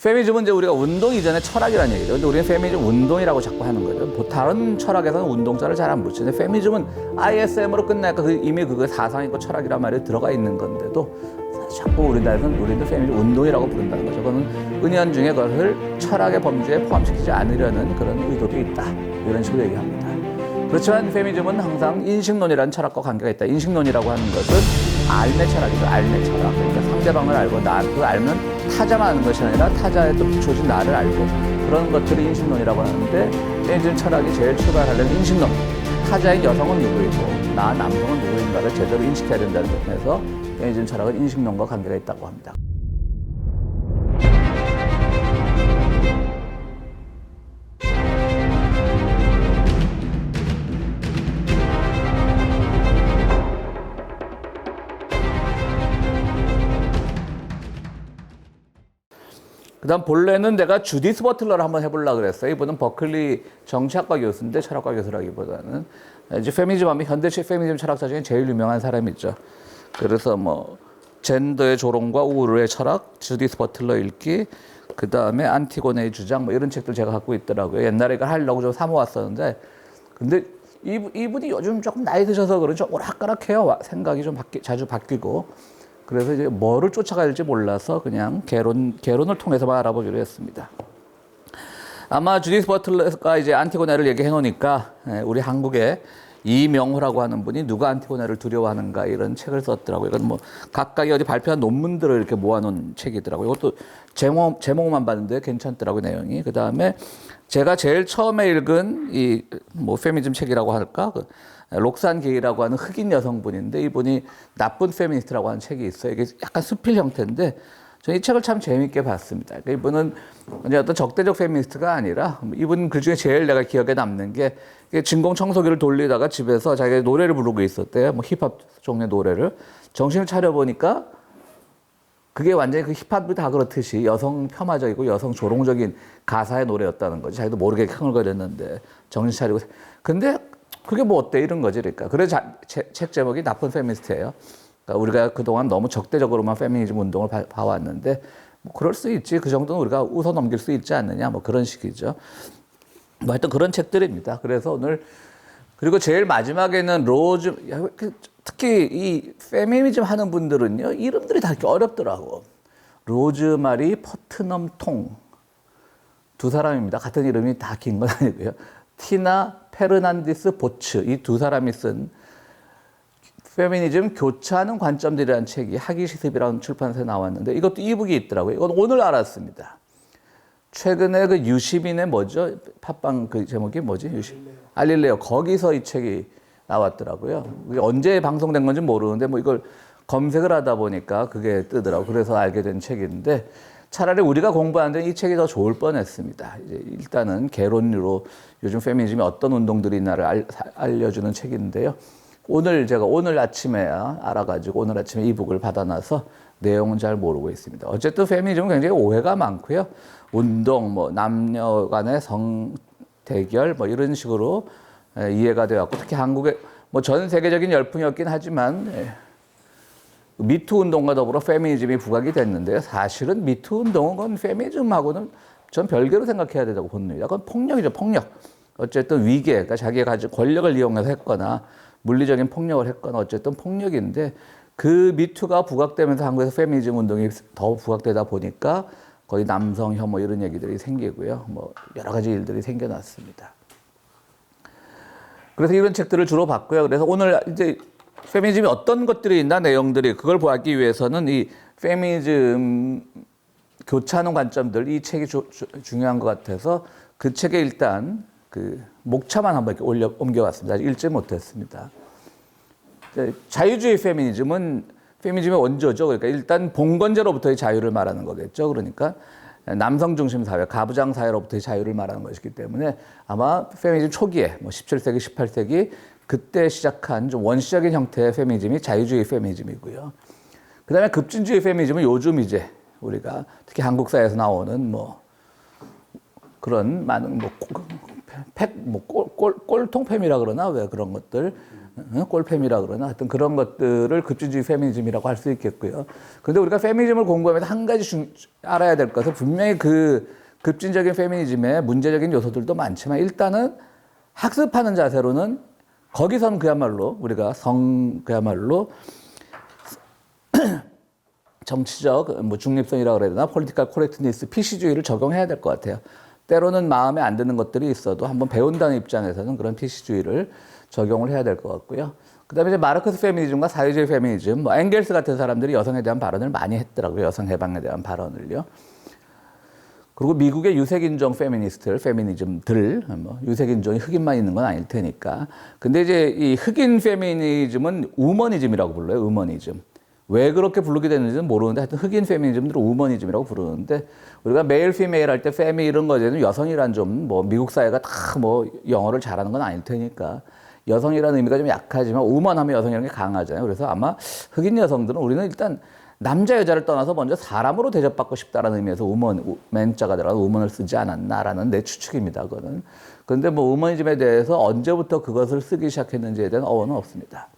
페미니즘은 이제 우리가 운동 이전에 철학이라는 얘기죠. 근데 우리는 페미니즘 운동이라고 자꾸 하는 거죠. 다른 철학에서는 운동자를 잘 안 붙이는데 페미니즘은 ISM으로 끝나니까 이미 그거 사상이고 철학이란 말이 들어가 있는 건데도 자꾸 우리나라에서는 페미니즘 운동이라고 부른다는 거죠. 그거는 은연중에 그것을 철학의 범주에 포함시키지 않으려는 그런 의도도 있다. 이런 식으로 얘기합니다. 그렇지만 페미니즘은 항상 인식론이라는 철학과 관계가 있다. 인식론이라고 하는 것은 알매 철학이죠. 알매 철학. 그러니까 상대방을 알고 그걸 알면 타자만 아는 것이 아니라 타자에 또 비춰진 나를 알고 그런 것들을 인식론이라고 하는데 페미니즘 철학이 제일 출발하려는 인식론. 타자인 여성은 누구이고 나 남성은 누구인가를 제대로 인식해야 된다는 점에서 페미니즘 철학은 인식론과 관계가 있다고 합니다. 그다음 본래는 내가 주디스 버틀러를 한번 해보려고 그랬어요. 이분은 버클리 정치학과 교수인데 철학과 교수라기보다는 이제 페미니즘 하면 현대 페미니즘 철학자 중에 제일 유명한 사람이죠. 그래서 뭐 젠더의 조롱과 우울의 철학, 주디스 버틀러 읽기, 그다음에 안티고네의 주장 뭐 이런 책들 제가 갖고 있더라고요. 옛날에 이걸 하려고 좀 사모았었는데 근데 이분이 요즘 조금 나이 드셔서 그런지 오락가락해요. 생각이 좀 자주 바뀌고. 그래서 이제 뭐를 쫓아가야 될지 몰라서 그냥 개론을 통해서만 알아보기로 했습니다. 아마 주디스 버틀러가 이제 안티고네를 얘기해 놓으니까 우리 한국에 이명호라고 하는 분이 누가 안티고네를 두려워하는가 이런 책을 썼더라고요. 이건 뭐 각각이 어디 발표한 논문들을 이렇게 모아놓은 책이더라고요. 이것도 제목만 봤는데 괜찮더라고요, 내용이. 그 다음에 제가 제일 처음에 읽은 이 뭐 페미니즘 책이라고 할까? 록산 게이라고 하는 흑인 여성분인데 이분이 나쁜 페미니스트라고 하는 책이 있어요. 이게 약간 수필 형태인데 저는 이 책을 참 재미있게 봤습니다. 그러니까 이분은 이제 어떤 적대적 페미니스트가 아니라 이분 글 중에 제일 내가 기억에 남는 게 진공 청소기를 돌리다가 집에서 자기가 노래를 부르고 있었대요. 뭐 힙합 종류의 노래를. 정신을 차려보니까 그게 완전히 그 힙합이 다 그렇듯이 여성 폄하적이고 여성 조롱적인 가사의 노래였다는 거지. 자기도 모르게 흥얼거렸는데 정신 차리고. 근데 그게 뭐 어때 이런 거지. 그러니까. 그래서 책 제목이 나쁜 페미니스트예요. 그러니까 우리가 그동안 너무 적대적으로만 페미니즘 운동을 봐왔는데 뭐 그럴 수 있지. 그 정도는 우리가 웃어 넘길 수 있지 않느냐. 뭐 그런 식이죠. 뭐 하여튼 그런 책들입니다. 그래서 오늘 그리고 제일 마지막에는 로즈 특히 이 페미니즘 하는 분들은요 이름들이 다 이렇게 어렵더라고. 로즈마리 퍼트넘 통 두 사람입니다. 같은 이름이 다 긴 건 아니고요. 티나 페르난디스 보츠 이 두 사람이 쓴 페미니즘 교차하는 관점들이라는 책이 학위시습이라는 출판사에 나왔는데 이것도 이북이 있더라고요. 이건 오늘 알았습니다. 최근에 그 유시민의 뭐죠? 팟빵 그 제목이 뭐지? 알릴레오. 거기서 이 책이 나왔더라고요. 이게 언제 방송된 건지 모르는데 뭐 이걸 검색을 하다 보니까 그게 뜨더라고요. 그래서 알게 된 책인데 차라리 우리가 공부하는 데 이 책이 더 좋을 뻔했습니다. 이제 일단은 개론으로 요즘 페미니즘이 어떤 운동들이 있나를 알려주는 책인데요. 제가 오늘 아침에 알아가지고 오늘 아침에 이북을 받아놔서 내용은 잘 모르고 있습니다. 어쨌든 페미니즘은 굉장히 오해가 많고요. 운동, 뭐 남녀 간의 성 대결, 뭐 이런 식으로 이해가 되었고 특히 한국에 뭐 전 세계적인 열풍이었긴 하지만 미투 운동과 더불어 페미니즘이 부각이 됐는데요. 사실은 미투 운동은 그건 페미니즘하고는 전 별개로 생각해야 된다고 봅니다. 그건 폭력이죠, 폭력. 어쨌든 위계, 그러니까 자기가 가진 권력을 이용해서 했거나 물리적인 폭력을 했거나 어쨌든 폭력인데 그 미투가 부각되면서 한국에서 페미니즘 운동이 더 부각되다 보니까 거의 남성 혐오 이런 얘기들이 생기고요. 뭐 여러 가지 일들이 생겨났습니다. 그래서 이런 책들을 주로 봤고요. 그래서 오늘 이제 페미니즘이 어떤 것들이 있나 내용들이 그걸 보기 위해서는 이 페미니즘 교차하는 관점들 이 책이 중요한 것 같아서 그 책에 일단 그 목차만 한번 이렇게 옮겨왔습니다. 아직 읽지 못했습니다. 자유주의 페미니즘은 페미니즘의 원조죠. 그러니까 일단 봉건제로부터의 자유를 말하는 거겠죠. 그러니까 남성 중심 사회, 가부장 사회로부터의 자유를 말하는 것이기 때문에 아마 페미니즘 초기에 뭐 17세기, 18세기 그때 시작한 좀 원시적인 형태의 페미니즘이 자유주의 페미니즘이고요. 그다음에 급진주의 페미니즘은 요즘 이제 우리가 특히 한국 사회에서 나오는 뭐 그런 많은 뭐 꼴통팸이라 그러나 왜 그런 것들 꼴페미라 그러나 하여튼 그런 것들을 급진주의 페미니즘이라고 할 수 있겠고요. 근데 우리가 페미니즘을 공부하면서 한 가지 알아야 될 것은 분명히 그 급진적인 페미니즘의 문제적인 요소들도 많지만 일단은 학습하는 자세로는 거기선 그야말로 우리가 그야말로 정치적 뭐 중립성이라고 그래야 되나 폴리티컬 코렉트니스 PC주의를 적용해야 될 것 같아요. 때로는 마음에 안 드는 것들이 있어도 한번 배운다는 입장에서는 그런 PC주의를 적용을 해야 될 것 같고요. 그다음에 이제 마르크스 페미니즘과 사회주의 페미니즘, 뭐 엥겔스 같은 사람들이 여성에 대한 발언을 많이 했더라고요. 여성 해방에 대한 발언을요. 그리고 미국의 유색인종 페미니즘들, 뭐 유색인종이 흑인만 있는 건 아닐 테니까. 근데 이제 이 흑인 페미니즘은 우머니즘이라고 불러요. 우머니즘. 왜 그렇게 부르게 됐는지는 모르는데 하여튼 흑인 페미니즘들은 우머니즘이라고 부르는데 우리가 메일, 피메일 할 때 페미 이런 거에는 여성이란 좀 뭐 미국 사회가 다 뭐 영어를 잘하는 건 아닐 테니까 여성이라는 의미가 좀 약하지만 우먼 하면 여성이라는 게 강하잖아요. 그래서 아마 흑인 여성들은 우리는 일단 남자 여자를 떠나서 먼저 사람으로 대접받고 싶다라는 의미에서 맨자가 들어가서 우먼을 쓰지 않았나라는 내 추측입니다. 그거는. 그런데 뭐 우머니즘에 대해서 언제부터 그것을 쓰기 시작했는지에 대한 어원은 없습니다.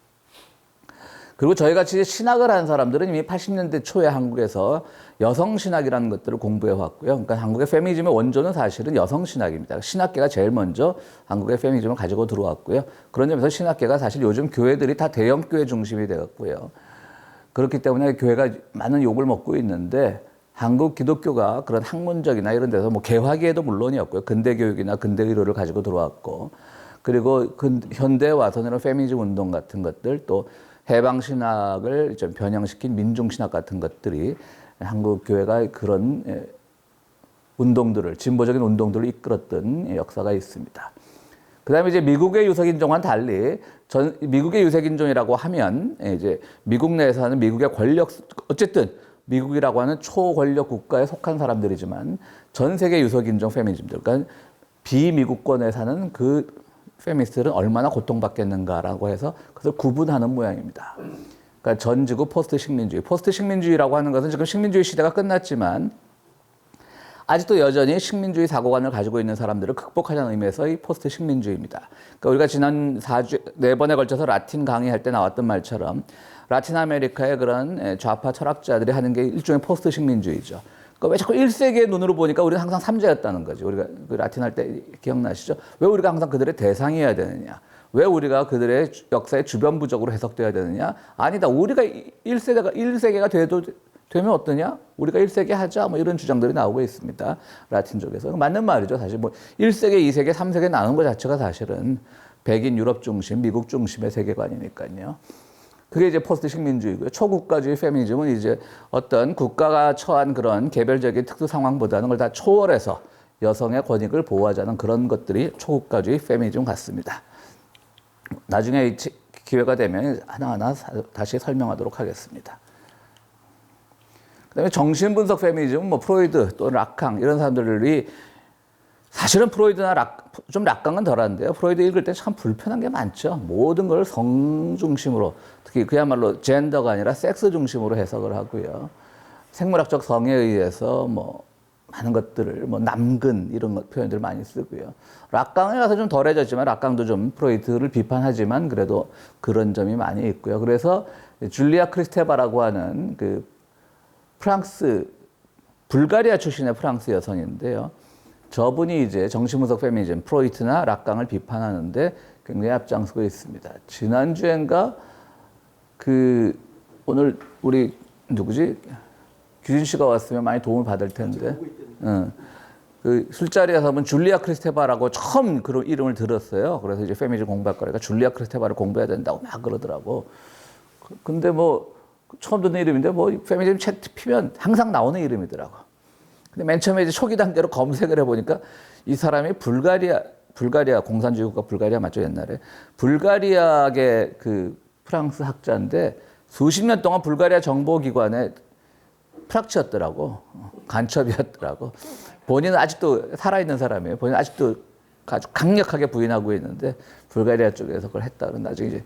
그리고 저희같이 신학을 한 사람들은 이미 80년대 초에 한국에서 여성신학이라는 것들을 공부해 왔고요. 그러니까 한국의 페미니즘의 원조는 사실은 여성신학입니다. 신학계가 제일 먼저 한국의 페미니즘을 가지고 들어왔고요. 그런 점에서 신학계가 사실 요즘 교회들이 다 대형교회 중심이 되었고요. 그렇기 때문에 교회가 많은 욕을 먹고 있는데 한국 기독교가 그런 학문적이나 이런 데서 뭐 개화기에도 물론이었고요. 근대교육이나 근대의료를 가지고 들어왔고 그리고 현대에 와서는 페미니즘 운동 같은 것들 또 해방신학을 좀 변형시킨 민중신학 같은 것들이 한국 교회가 그런 운동들을, 진보적인 운동들을 이끌었던 역사가 있습니다. 그 다음에 이제 미국의 유색인종과는 달리, 미국의 유색인종이라고 하면 이제 미국 내에서 하는 미국의 권력, 어쨌든 미국이라고 하는 초권력 국가에 속한 사람들이지만 전 세계 유색인종 페미니즘들, 그러니까 비미국권에 사는 그 페미니스트들은 얼마나 고통받겠는가라고 해서 그것을 구분하는 모양입니다. 그러니까 전 지구 포스트 식민주의. 포스트 식민주의라고 하는 것은 지금 식민주의 시대가 끝났지만 아직도 여전히 식민주의 사고관을 가지고 있는 사람들을 극복하자는 의미에서 이 포스트 식민주의입니다. 그러니까 우리가 지난 4번에 걸쳐서 라틴 강의할 때 나왔던 말처럼 라틴 아메리카의 그런 좌파 철학자들이 하는 게 일종의 포스트 식민주의죠. 그러니까 왜 자꾸 1세기의 눈으로 보니까 우리는 항상 삼자였다는 거지. 우리가 그 라틴 할 때 기억나시죠? 왜 우리가 항상 그들의 대상이어야 되느냐? 왜 우리가 그들의 역사의 주변부적으로 해석돼야 되느냐? 아니다. 우리가 1세기가 되면 어떠냐? 우리가 1세기 하자. 뭐 이런 주장들이 나오고 있습니다. 라틴 쪽에서. 맞는 말이죠. 사실 뭐 1세기, 2세기, 3세기 나눈 것 자체가 사실은 백인 유럽 중심, 미국 중심의 세계관이니까요. 그게 이제 포스트 식민주의고요. 초국가주의 페미니즘은 이제 어떤 국가가 처한 그런 개별적인 특수 상황보다는 걸 다 초월해서 여성의 권익을 보호하자는 그런 것들이 초국가주의 페미니즘 같습니다. 나중에 기회가 되면 하나하나 다시 설명하도록 하겠습니다. 그다음에 정신분석 페미니즘은 뭐 프로이드 또 락캉 이런 사람들이 사실은 프로이드나 좀 락강은 덜한데요. 프로이드 읽을 때 참 불편한 게 많죠. 모든 걸 성 중심으로, 특히 그야말로 젠더가 아니라 섹스 중심으로 해석을 하고요. 생물학적 성에 의해서 뭐 많은 것들을 뭐 남근 이런 표현들을 많이 쓰고요. 락강에 가서 좀 덜해졌지만 락강도 좀 프로이드를 비판하지만 그래도 그런 점이 많이 있고요. 그래서 줄리아 크리스테바라고 하는 그 불가리아 출신의 프랑스 여성인데요. 저분이 이제 정신분석 페미니즘, 프로이트나 락강을 비판하는데 굉장히 앞장서고 있습니다. 지난주엔가 오늘 우리 누구지? 규진 씨가 왔으면 많이 도움을 받을 텐데. 그 술자리에서 한번 줄리아 크리스테바라고 처음 그런 이름을 들었어요. 그래서 이제 페미니즘 공부할 거니까 줄리아 크리스테바를 공부해야 된다고 막 그러더라고. 근데 뭐 처음 듣는 이름인데 뭐 페미니즘 채트 피면 항상 나오는 이름이더라고. 근데 맨 처음에 이제 초기 단계로 검색을 해보니까 이 사람이 불가리아 공산주의 국가 불가리아 맞죠 옛날에 불가리아의 그 프랑스 학자인데 수십 년 동안 불가리아 정보기관의 프락치였더라고 간첩이었더라고. 본인은 아직도 살아있는 사람이에요. 본인은 아직도 아주 강력하게 부인하고 있는데 불가리아 쪽에서 그걸 했다. 나중에 이제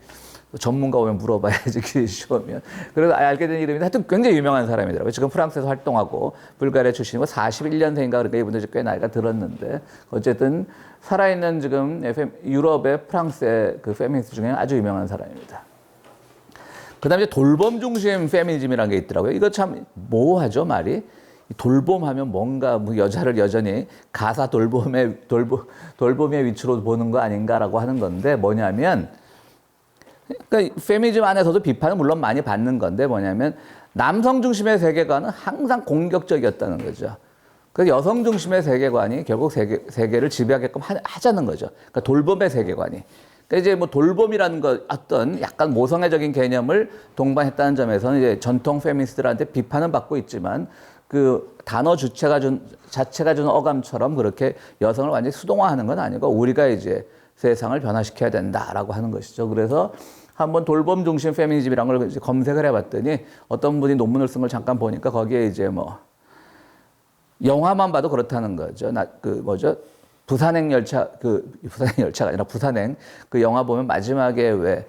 전문가 오면 물어봐야지 길이 쉬우면. 그래서 알게 된 이름인데 하여튼 굉장히 유명한 사람이더라고요. 지금 프랑스에서 활동하고 불가리아 출신이고 41년생인가 그러니까 이분들 꽤 나이가 들었는데 어쨌든 살아있는 지금 유럽의 프랑스의 그 페미니스트 중에 아주 유명한 사람입니다. 그 다음에 돌봄 중심 페미니즘이라는 게 있더라고요. 이거 참 모호하죠, 말이. 돌봄하면 뭔가 뭐 여자를 여전히 가사 돌봄의 위치로 보는 거 아닌가라고 하는 건데 뭐냐면 그러니까 페미니즘 안에서도 비판은 물론 많이 받는 건데 뭐냐면 남성 중심의 세계관은 항상 공격적이었다는 거죠. 그래서 여성 중심의 세계관이 결국 세계를 지배하게끔 하자는 거죠. 그러니까 돌봄의 세계관이. 그러니까 이제 뭐 돌봄이라는 것 어떤 약간 모성애적인 개념을 동반했다는 점에서는 이제 전통 페미니스트들한테 비판은 받고 있지만 그 단어 자체가 주는 어감처럼 그렇게 여성을 완전히 수동화하는 건 아니고 우리가 이제 세상을 변화시켜야 된다라고 하는 것이죠. 그래서 한번 돌봄 중심 페미니즘이라는 걸 이제 검색을 해봤더니 어떤 분이 논문을 쓴 걸 잠깐 보니까 거기에 이제 뭐 영화만 봐도 그렇다는 거죠. 부산행 열차가 아니라 부산행 그 영화 보면 마지막에 왜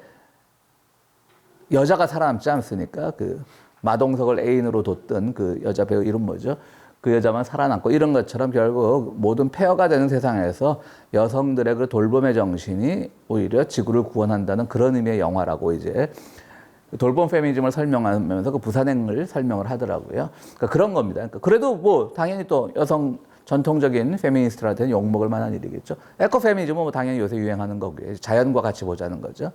여자가 살아남지 않습니까? 그 마동석을 애인으로 뒀던 그 여자 배우 이름 뭐죠? 그 여자만 살아남고 이런 것처럼 결국 모든 폐허가 되는 세상에서 여성들의 그 돌봄의 정신이 오히려 지구를 구원한다는 그런 의미의 영화라고 이제 돌봄 페미니즘을 설명하면서 그 부산행을 설명을 하더라고요. 그러니까 그런 겁니다. 그러니까 그래도 뭐 당연히 또 여성 전통적인 페미니스트한테는 욕먹을 만한 일이겠죠. 에코 페미니즘은 뭐 당연히 요새 유행하는 거고요. 자연과 같이 보자는 거죠.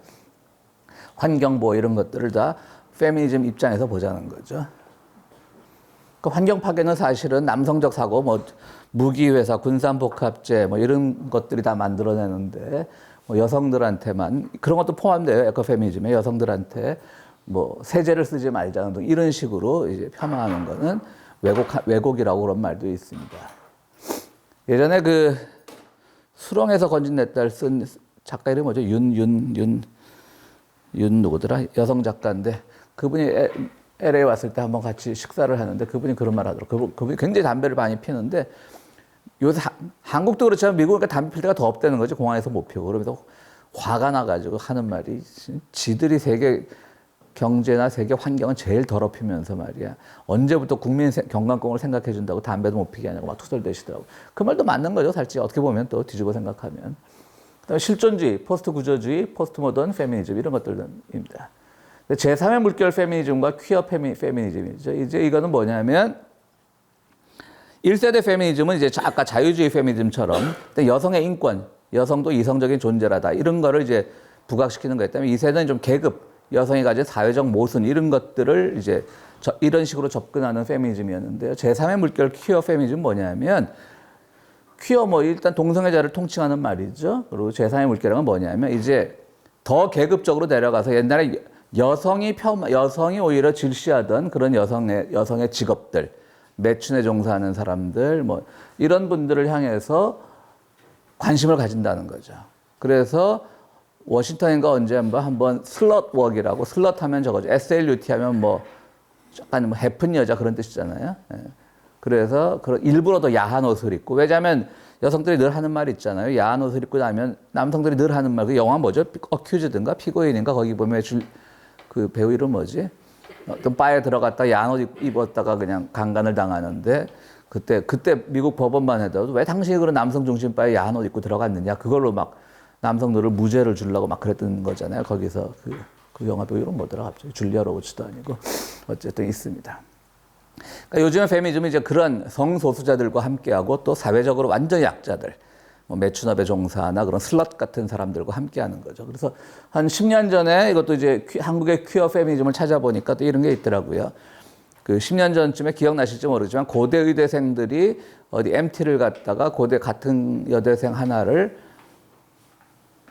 환경보호 이런 것들을 다 페미니즘 입장에서 보자는 거죠. 그 환경 파괴는 사실은 남성적 사고, 뭐 무기회사, 군산복합재, 뭐 이런 것들이 다 만들어내는데 뭐 여성들한테만 그런 것도 포함돼요. 에코페미니즘에 여성들한테 뭐 세제를 쓰지 말자는 등 이런 식으로 이제 폄하하는 거는 왜곡이라고 그런 말도 있습니다. 예전에 그 수렁에서 건진 내 딸 쓴 작가 이름이 뭐죠? 윤 누구더라? 여성 작가인데 그분이 LA 왔을 때 한번 같이 식사를 하는데 그분이 그런 말 하더라고요. 그분이 굉장히 담배를 많이 피는데 요새 한국도 그렇지만 미국은 담배 필 때가 더 없다는 거지. 공항에서 못 피우고. 그러면서 화가 나가지고 하는 말이 지들이 세계 경제나 세계 환경은 제일 더럽히면서 말이야. 언제부터 국민 경관권을 생각해 준다고 담배도 못 피게 하냐고 막 투덜대시더라고. 그 말도 맞는 거죠. 사실 어떻게 보면 또 뒤집어 생각하면. 그다음에 실존주의, 포스트 구조주의, 포스트 모던 페미니즘 이런 것들입니다. 제3의 물결 페미니즘과 퀴어 페미니즘이죠. 이제 이거는 뭐냐면 1세대 페미니즘은 이제 아까 자유주의 페미니즘처럼 여성의 인권, 여성도 이성적인 존재라다 이런 거를 이제 부각시키는 거였 다면 2세대는 좀 계급, 여성이 가진 사회적 모순 이런 것들을 이제 이런 식으로 접근하는 페미니즘이었는데요. 제3의 물결 퀴어 페미니즘은 뭐냐면 퀴어 뭐 일단 동성애자를 통칭하는 말이죠. 그리고 제3의 물결은 뭐냐면 이제 더 계급적으로 내려가서 옛날에 여성이 오히려 질시하던 그런 여성의 직업들, 매춘에 종사하는 사람들, 뭐, 이런 분들을 향해서 관심을 가진다는 거죠. 그래서 워싱턴인가 언제 한번 슬럿 웍이라고, 슬럿 하면 저거죠. SLUT 하면 뭐, 약간 뭐, 해픈 여자 그런 뜻이잖아요. 예. 그래서 일부러 더 야한 옷을 입고, 왜냐하면 여성들이 늘 하는 말 있잖아요. 야한 옷을 입고 나면 남성들이 늘 하는 말, 그 영화 뭐죠? 어큐즈든가 피고인인가 거기 보면 그 배우 이름 뭐지? 어떤 바에 들어갔다 야한 옷 입었다가 그냥 강간을 당하는데 그때 미국 법원만 해도 왜 당신이 그런 남성 중심 바에 야한 옷 입고 들어갔느냐 그걸로 막 남성들을 무죄를 주려고 막 그랬던 거잖아요. 거기서 그 영화 배우 이름 뭐더라 갑자기 줄리아 로버츠도 아니고 어쨌든 있습니다. 그러니까 요즘에 페미니즘은 이제 그런 성소수자들과 함께하고 또 사회적으로 완전 약자들 뭐 매춘업에 종사하나 그런 슬럿 같은 사람들과 함께하는 거죠. 그래서 한 10년 전에 이것도 이제 한국의 퀴어 페미니즘을 찾아보니까 또 이런 게 있더라고요. 그 10년 전쯤에 기억나실지 모르지만 고대 의대생들이 어디 MT를 갔다가 고대 같은 여대생 하나를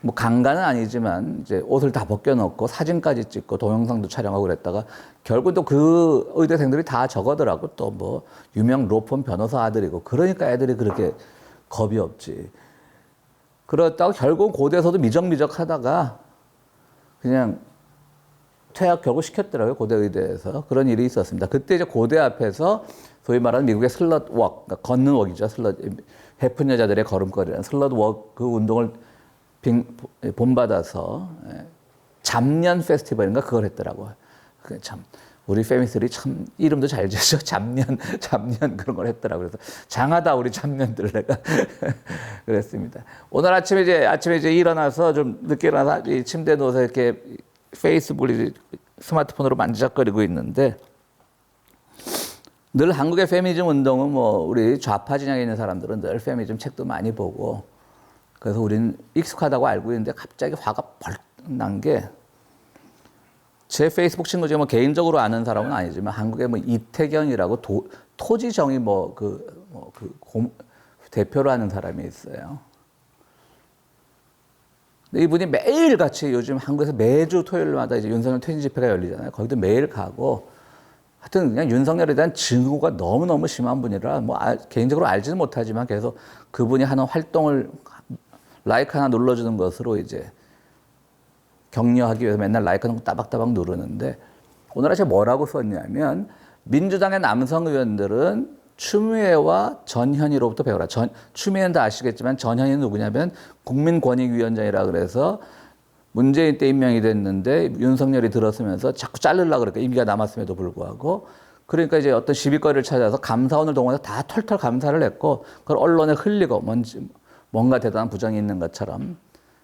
뭐 강간은 아니지만 이제 옷을 다 벗겨놓고 사진까지 찍고 동영상도 촬영하고 그랬다가 결국 또 그 의대생들이 다 저거더라고. 또 뭐 유명 로펌 변호사 아들이고 그러니까 애들이 그렇게 겁이 없지. 그렇다고 결국 고대에서도 미적미적 하다가 그냥 퇴학 결국 시켰더라고요. 고대 의대에서. 그런 일이 있었습니다. 그때 이제 고대 앞에서 소위 말하는 미국의 슬럿 웍, 그러니까 걷는 웍이죠. 슬럿, 해픈 여자들의 걸음걸이라는 슬럿 웍 그 운동을 본받아서 잡년 페스티벌인가 그걸 했더라고요. 그 참 우리 페미니스트들이 참 이름도 잘 지어서 잡년 그런 걸 했더라고요. 그래서 장하다 우리 잡년들 내가 그랬습니다. 오늘 아침에 이제 일어나서 좀 늦게 일어나서 이 침대에 누워서 이렇게 페이스북을 스마트폰으로 만지작거리고 있는데 늘 한국의 페미니즘 운동은 뭐 우리 좌파 진영에 있는 사람들은 늘 페미니즘 책도 많이 보고 그래서 우리는 익숙하다고 알고 있는데 갑자기 화가 벌 난 게 제 페이스북 친구 중에 뭐 개인적으로 아는 사람은 아니지만 한국에 뭐 이태경이라고 토지정의 대표로 하는 사람이 있어요. 근데 이분이 매일 같이 요즘 한국에서 매주 토요일마다 이제 윤석열 퇴진 집회가 열리잖아요. 거기도 매일 가고 하여튼 그냥 윤석열에 대한 증오가 너무너무 심한 분이라 뭐 개인적으로 알지는 못하지만 계속 그분이 하는 활동을 라이크 하나 눌러주는 것으로 이제 격려하기 위해서 맨날 라이크 따박따박 누르는데 오늘 아침에 뭐라고 썼냐면 민주당의 남성 의원들은 추미애와 전현희로부터 배워라. 추미애는 다 아시겠지만 전현희는 누구냐면 국민권익위원장이라 그래서 문재인 때 임명이 됐는데 윤석열이 들었으면서 자꾸 자르려고 그러니까 임기가 남았음에도 불구하고 그러니까 이제 어떤 시비거리를 찾아서 감사원을 동원해서 다 털털 감사를 했고 그걸 언론에 흘리고 뭔가 대단한 부정이 있는 것처럼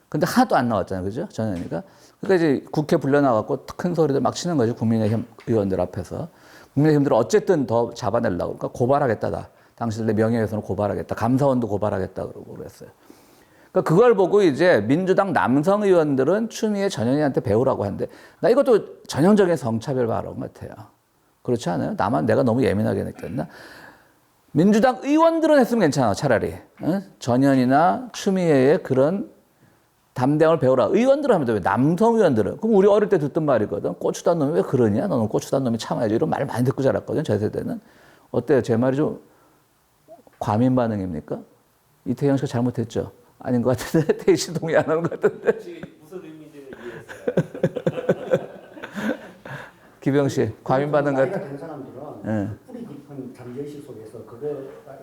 근데 하나도 안 나왔잖아요. 그죠? 전현희가. 그러니까 이제 국회 불려나가고 큰 소리들 막 치는 거죠. 국민의힘 의원들 앞에서. 국민의힘들은 어쨌든 더 잡아내려고. 그러니까 고발하겠다. 당신들 내 명예훼손을 고발하겠다. 감사원도 고발하겠다. 그러고 그랬어요. 그러니까 그걸 보고 이제 민주당 남성 의원들은 추미애 전현희한테 배우라고 하는데 나 이것도 전형적인 성차별 발언 같아요. 그렇지 않아요? 내가 너무 예민하게 느꼈나? 민주당 의원들은 했으면 괜찮아. 차라리. 전현희나 추미애의 그런 담대함을 배우라. 의원들은 하면 돼. 왜 남성 의원들은. 그럼 우리 어릴 때 듣던 말이거든. 고추단 놈이 왜 그러냐? 너는 고추단 놈이 참아야지. 이런 말 많이 듣고 자랐거든. 제 세대는. 어때요? 제 말이 좀 과민 반응입니까? 이태경 씨가 잘못했죠? 아닌 것 같은데. 태희 씨 동의 안 하는 것 같은데. 무슨 의미인지는 이해했어요. 기병 씨, 과민 반응 같은. 나이가 된 사람들은 뿌리 깊은 잠재의식 속에서 그거가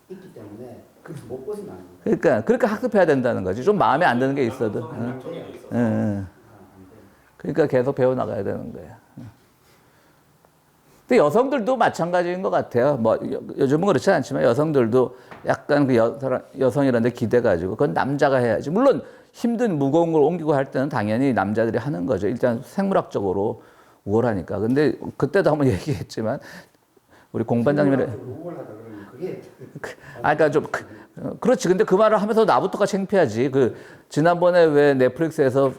있기 때문에 그래서 못 벗어나는 거예요. 그러니까 학습해야 된다는 거지. 좀 마음에 안 드는 게 있어도. 그러니까 계속 배워나가야 되는 거예요. 근데 여성들도 마찬가지인 것 같아요. 뭐 요즘은 그렇지 않지만 여성들도 약간 그 여성이라는 데 기대가지고 그건 남자가 해야지. 물론 힘든 무거운 걸 옮기고 할 때는 당연히 남자들이 하는 거죠. 일단 생물학적으로 우월하니까. 근데 그때도 한번 얘기했지만 우리 공반장님이 그러니까 좀 그렇지. 근데 그 말을 하면서 나부터가 창피하지. 그 지난번에 왜 넷플릭스에서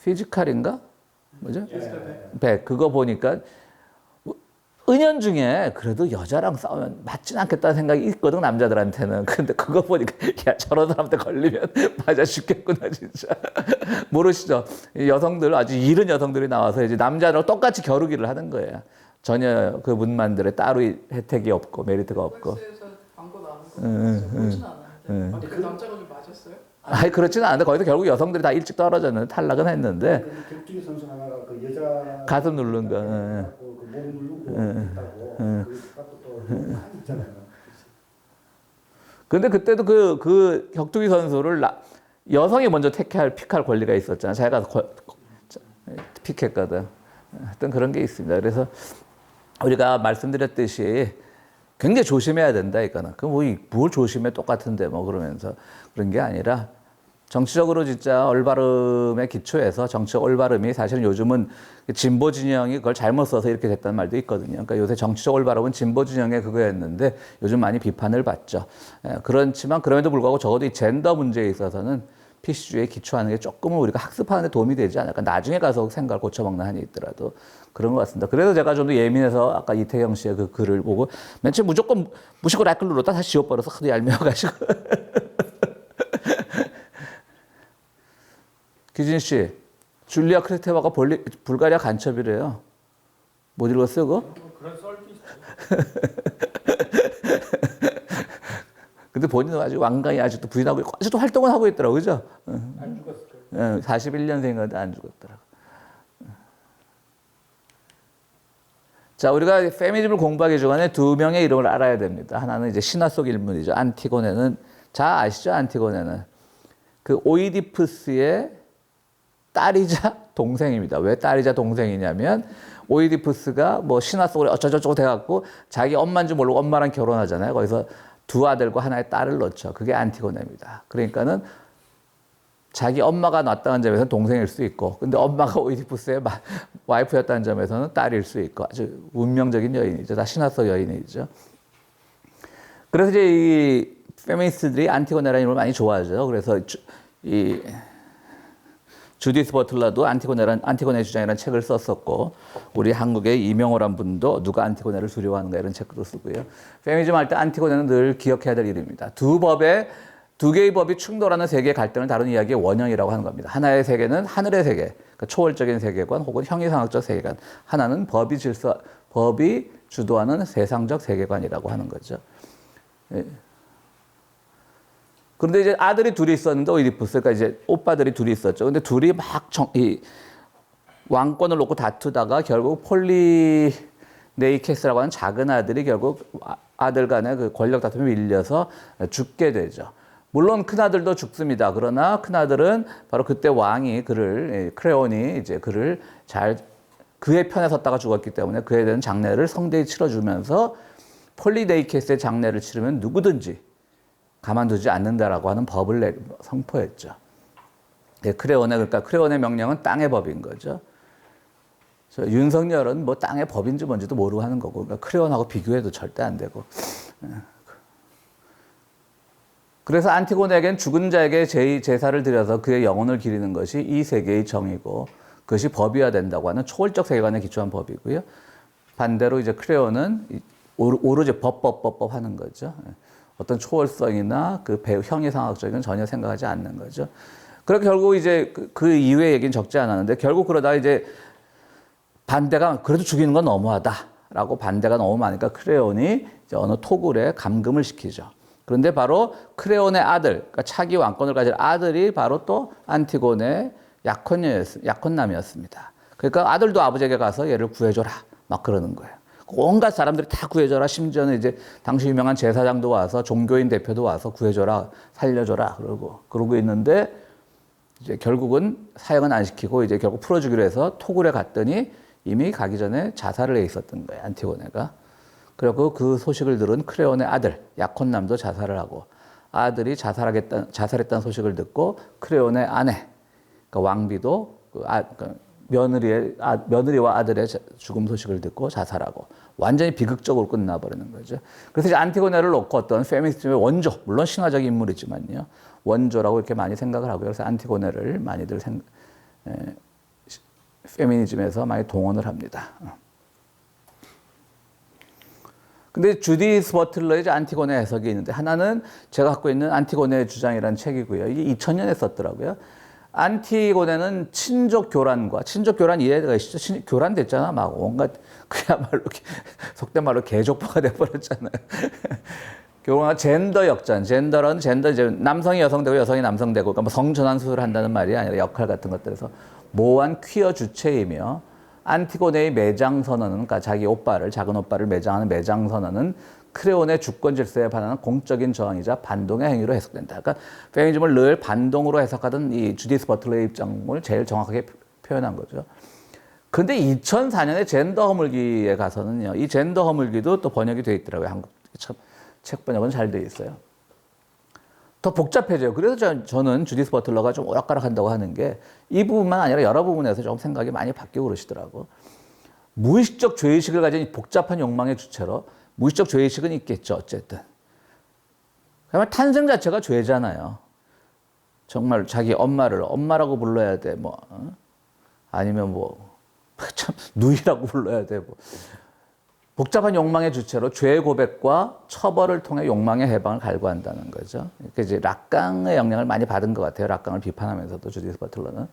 피지컬인가 뭐죠? 백 그거 보니까 은연중에 그래도 여자랑 싸우면 맞진 않겠다는 생각이 있거든 남자들한테는. 근데 그거 보니까 야 저런 사람한테 걸리면 맞아 죽겠구나 진짜. 모르시죠? 여성들 아주 이른 여성들이 나와서 이제 남자랑 똑같이 겨루기를 하는 거예요. 전혀 그 문만들의 따로 혜택이 없고 메리트가 없고. 넷플릭스에서 광고 나오는 거 보진 않았는데. 근데 그 남자가 좀 맞았어요? 아니 그렇지는 않은데 거기서 결국 여성들이 다 일찍 떨어졌는데 탈락은 했는데. 격투기 선수 하나가 그 여자 가슴 누른 거. 그몸 누르고 있다고 그것도 또 많이 있잖아요. 근데 그때도 그 격투기 선수를 여성이 먼저 픽할 권리가 있었잖아. 자기가 픽했거든. 하여튼 그런 게 있습니다. 그래서 우리가 말씀드렸듯이 굉장히 조심해야 된다, 이거는. 뭘 조심해 똑같은데 뭐 그러면서 그런 게 아니라 정치적으로 진짜 올바름의 기초에서 정치적 올바름이 사실은 요즘은 진보 진영이 그걸 잘못 써서 이렇게 됐다는 말도 있거든요. 그러니까 요새 정치적 올바름은 진보 진영의 그거였는데 요즘 많이 비판을 받죠. 그렇지만 그럼에도 불구하고 적어도 이 젠더 문제에 있어서는 PC주의에 기초하는 게 조금은 우리가 학습하는 데 도움이 되지 않을까. 나중에 가서 생각을 고쳐먹는 한이 있더라도 그런 것 같습니다. 그래서 제가 좀 더 예민해서 아까 이태경 씨의 그 글을 보고 맨 처음 무조건 무시고 라이크를 눌렀다 다시 지워버려서 하도 얄미워가지고. 기진 씨, 줄리아 크레테바가 불가리아 간첩이래요. 못 읽었어요, 그거? 그런 썰도 있어요. 근데 본인은 아직 완강히 아직도 부인하고 있고, 아직도 활동을 하고 있더라고요, 그죠? 안 죽었어요. 41년생인데 안 죽었더라고요. 자, 우리가 페미니즘을 공부하기 전에 두 명의 이름을 알아야 됩니다. 하나는 이제 신화 속 인물이죠. 안티고네는, 자, 아시죠? 안티고네는. 그 오이디푸스의 딸이자 동생입니다. 왜 딸이자 동생이냐면 오이디푸스가 뭐 신화 속으로 어쩌고저쩌고 돼갖고 자기 엄마인 줄 모르고 엄마랑 결혼하잖아요. 거기서 두 아들과 하나의 딸을 낳죠. 그게 안티고네입니다. 그러니까는 자기 엄마가 낳았다는 점에서는 동생일 수 있고, 근데 엄마가 오이디푸스의 와이프였다는 점에서는 딸일 수 있고, 아주 운명적인 여인이죠. 다 신화 속 여인이죠. 그래서 이제 이 페미니스트들이 안티고네라는 이름을 많이 좋아하죠. 그래서 이 주디스 버틀러도 안티고네 주장이라는 책을 썼었고, 우리 한국의 이명호란 분도 누가 안티고네를 두려워하는가 이런 책도 쓰고요. 페미니즘 할 때 안티고네는 늘 기억해야 될 이름입니다. 두 개의 법이 충돌하는 세계의 갈등을 다루는 이야기의 원형이라고 하는 겁니다. 하나의 세계는 하늘의 세계, 그러니까 초월적인 세계관 혹은 형이상학적 세계관. 하나는 법이 주도하는 세상적 세계관이라고 하는 거죠. 예. 그런데 이제 아들이 둘이 있었는데 오이디푸스, 그러니까 이제 오빠들이 둘이 있었죠. 근데 둘이 막 왕권을 놓고 다투다가 결국 폴리네이케스라고 하는 작은 아들이 결국 아들 간의 그 권력 다툼에 밀려서 죽게 되죠. 물론 큰아들도 죽습니다. 그러나 큰아들은 바로 그때 왕이 크레온이 이제 그의 편에 섰다가 죽었기 때문에 그에 대한 장례를 성대히 치러주면서 폴리네이케스의 장례를 치르면 누구든지 가만두지 않는다라고 하는 법을 선포했죠. 네, 그러니까 크레온의 명령은 땅의 법인 거죠. 윤석열은 뭐 땅의 법인지 뭔지도 모르고 하는 거고, 그러니까 크레온하고 비교해도 절대 안 되고. 그래서 안티고네에겐 죽은 자에게 제사를 드려서 그의 영혼을 기리는 것이 이 세계의 정이고 그것이 법이어야 된다고 하는 초월적 세계관에 기초한 법이고요. 반대로 이제 크레온은 오로지 법 하는 거죠. 어떤 초월성이나 그 형이상학적인 건 전혀 생각하지 않는 거죠. 그렇게 결국 이제 그 이후의 얘기는 적지 않았는데 결국 그러다 이제 반대가 그래도 죽이는 건 너무하다라고 반대가 너무 많으니까 크레온이 이제 어느 토굴에 감금을 시키죠. 그런데 바로 크레온의 아들, 그러니까 차기 왕권을 가질 아들이 바로 또 안티고네의 약혼남이었습니다. 그러니까 아들도 아버지에게 가서 얘를 구해줘라 막 그러는 거예요. 온갖 사람들이 다 구해줘라. 심지어는 이제 당시 유명한 제사장도 와서 종교인 대표도 와서 구해줘라, 살려줘라 그러고 있는데 이제 결국은 사형은 안 시키고 이제 결국 풀어주기로 해서 토굴에 갔더니 이미 가기 전에 자살을 해 있었던 거예요. 안티고네가. 그리고 그 소식을 들은 크레온의 아들 약혼남도 자살을 하고 아들이 자살했다는 소식을 듣고 크레온의 아내 그러니까 왕비도 며느리와 아들의 죽음 소식을 듣고 자살하고 완전히 비극적으로 끝나버리는 거죠. 그래서 이제 안티고네를 놓고 어떤 페미니스트의 원조, 물론 신화적인 인물이지만요, 원조라고 이렇게 많이 생각을 하고요. 그래서 안티고네를 많이들 페미니즘에서 많이 동원을 합니다. 근데 주디스 버틀러의 안티고네 해석이 있는데 하나는 제가 갖고 있는 안티고네 주장이라는 책이고요. 이게 2000년에 썼더라고요. 안티고네는 친족 교란 이해가 있죠. 교란 됐잖아. 막 온갖 그야말로 속된 말로 개족보가 돼버렸잖아요. 결국 젠더 역전, 젠더 이제 남성이 여성 되고 여성이 남성 되고, 그러니까 뭐 성전환 수술을 한다는 말이 아니라 역할 같은 것들에서 모호한 퀴어 주체이며 안티고네의 매장 선언은, 그러니까 자기 작은 오빠를 매장하는 매장 선언은 크레온의 주권 질서에 반하는 공적인 저항이자 반동의 행위로 해석된다. 그러니까 페미니즘을 늘 반동으로 해석하던 이 주디스 버틀러의 입장을 제일 정확하게 표현한 거죠. 근데 2004년에 젠더 허물기에 가서는요, 이 젠더 허물기도 또 번역이 돼 있더라고요. 한국 책 번역은 잘 돼 있어요. 더 복잡해져요. 그래서 저는 주디스 버틀러가 좀 오락가락한다고 하는 게 이 부분만 아니라 여러 부분에서 좀 생각이 많이 바뀌고 그러시더라고. 무의식적 죄의식을 가진 복잡한 욕망의 주체로 무의식적 죄의식은 있겠죠. 어쨌든. 그러면 탄생 자체가 죄잖아요. 정말 자기 엄마를 엄마라고 불러야 돼. 뭐 아니면 참 누이라고 불러야 돼. 복잡한 욕망의 주체로 죄 고백과 처벌을 통해 욕망의 해방을 갈구한다는 거죠. 그러니까 이제 락강의 영향을 많이 받은 것 같아요. 락강을 비판하면서도 주디스 버틀러는.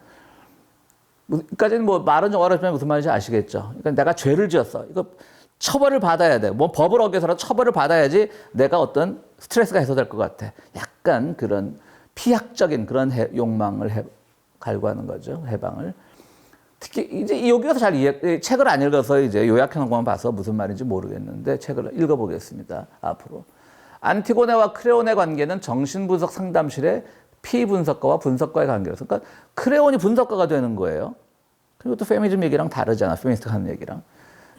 여기까지는 말은 좀 어렵지만 무슨 말인지 아시겠죠. 그러니까 내가 죄를 지었어. 이거 처벌을 받아야 돼. 법을 어겨서라도 처벌을 받아야지 내가 어떤 스트레스가 해소될 것 같아. 약간 그런 피학적인 그런 욕망을 갈구하는 거죠. 해방을. 특히 이제 여기서 책을 안 읽어서 이제 요약해 놓은 것만 봐서 무슨 말인지 모르겠는데 책을 읽어보겠습니다. 앞으로. 안티고네와 크레온의 관계는 정신분석 상담실의 피분석가와 분석가의 관계로서. 그러니까 크레온이 분석가가 되는 거예요. 그리고 또 페미니즘 얘기랑 다르잖아. 페미니스트 하는 얘기랑.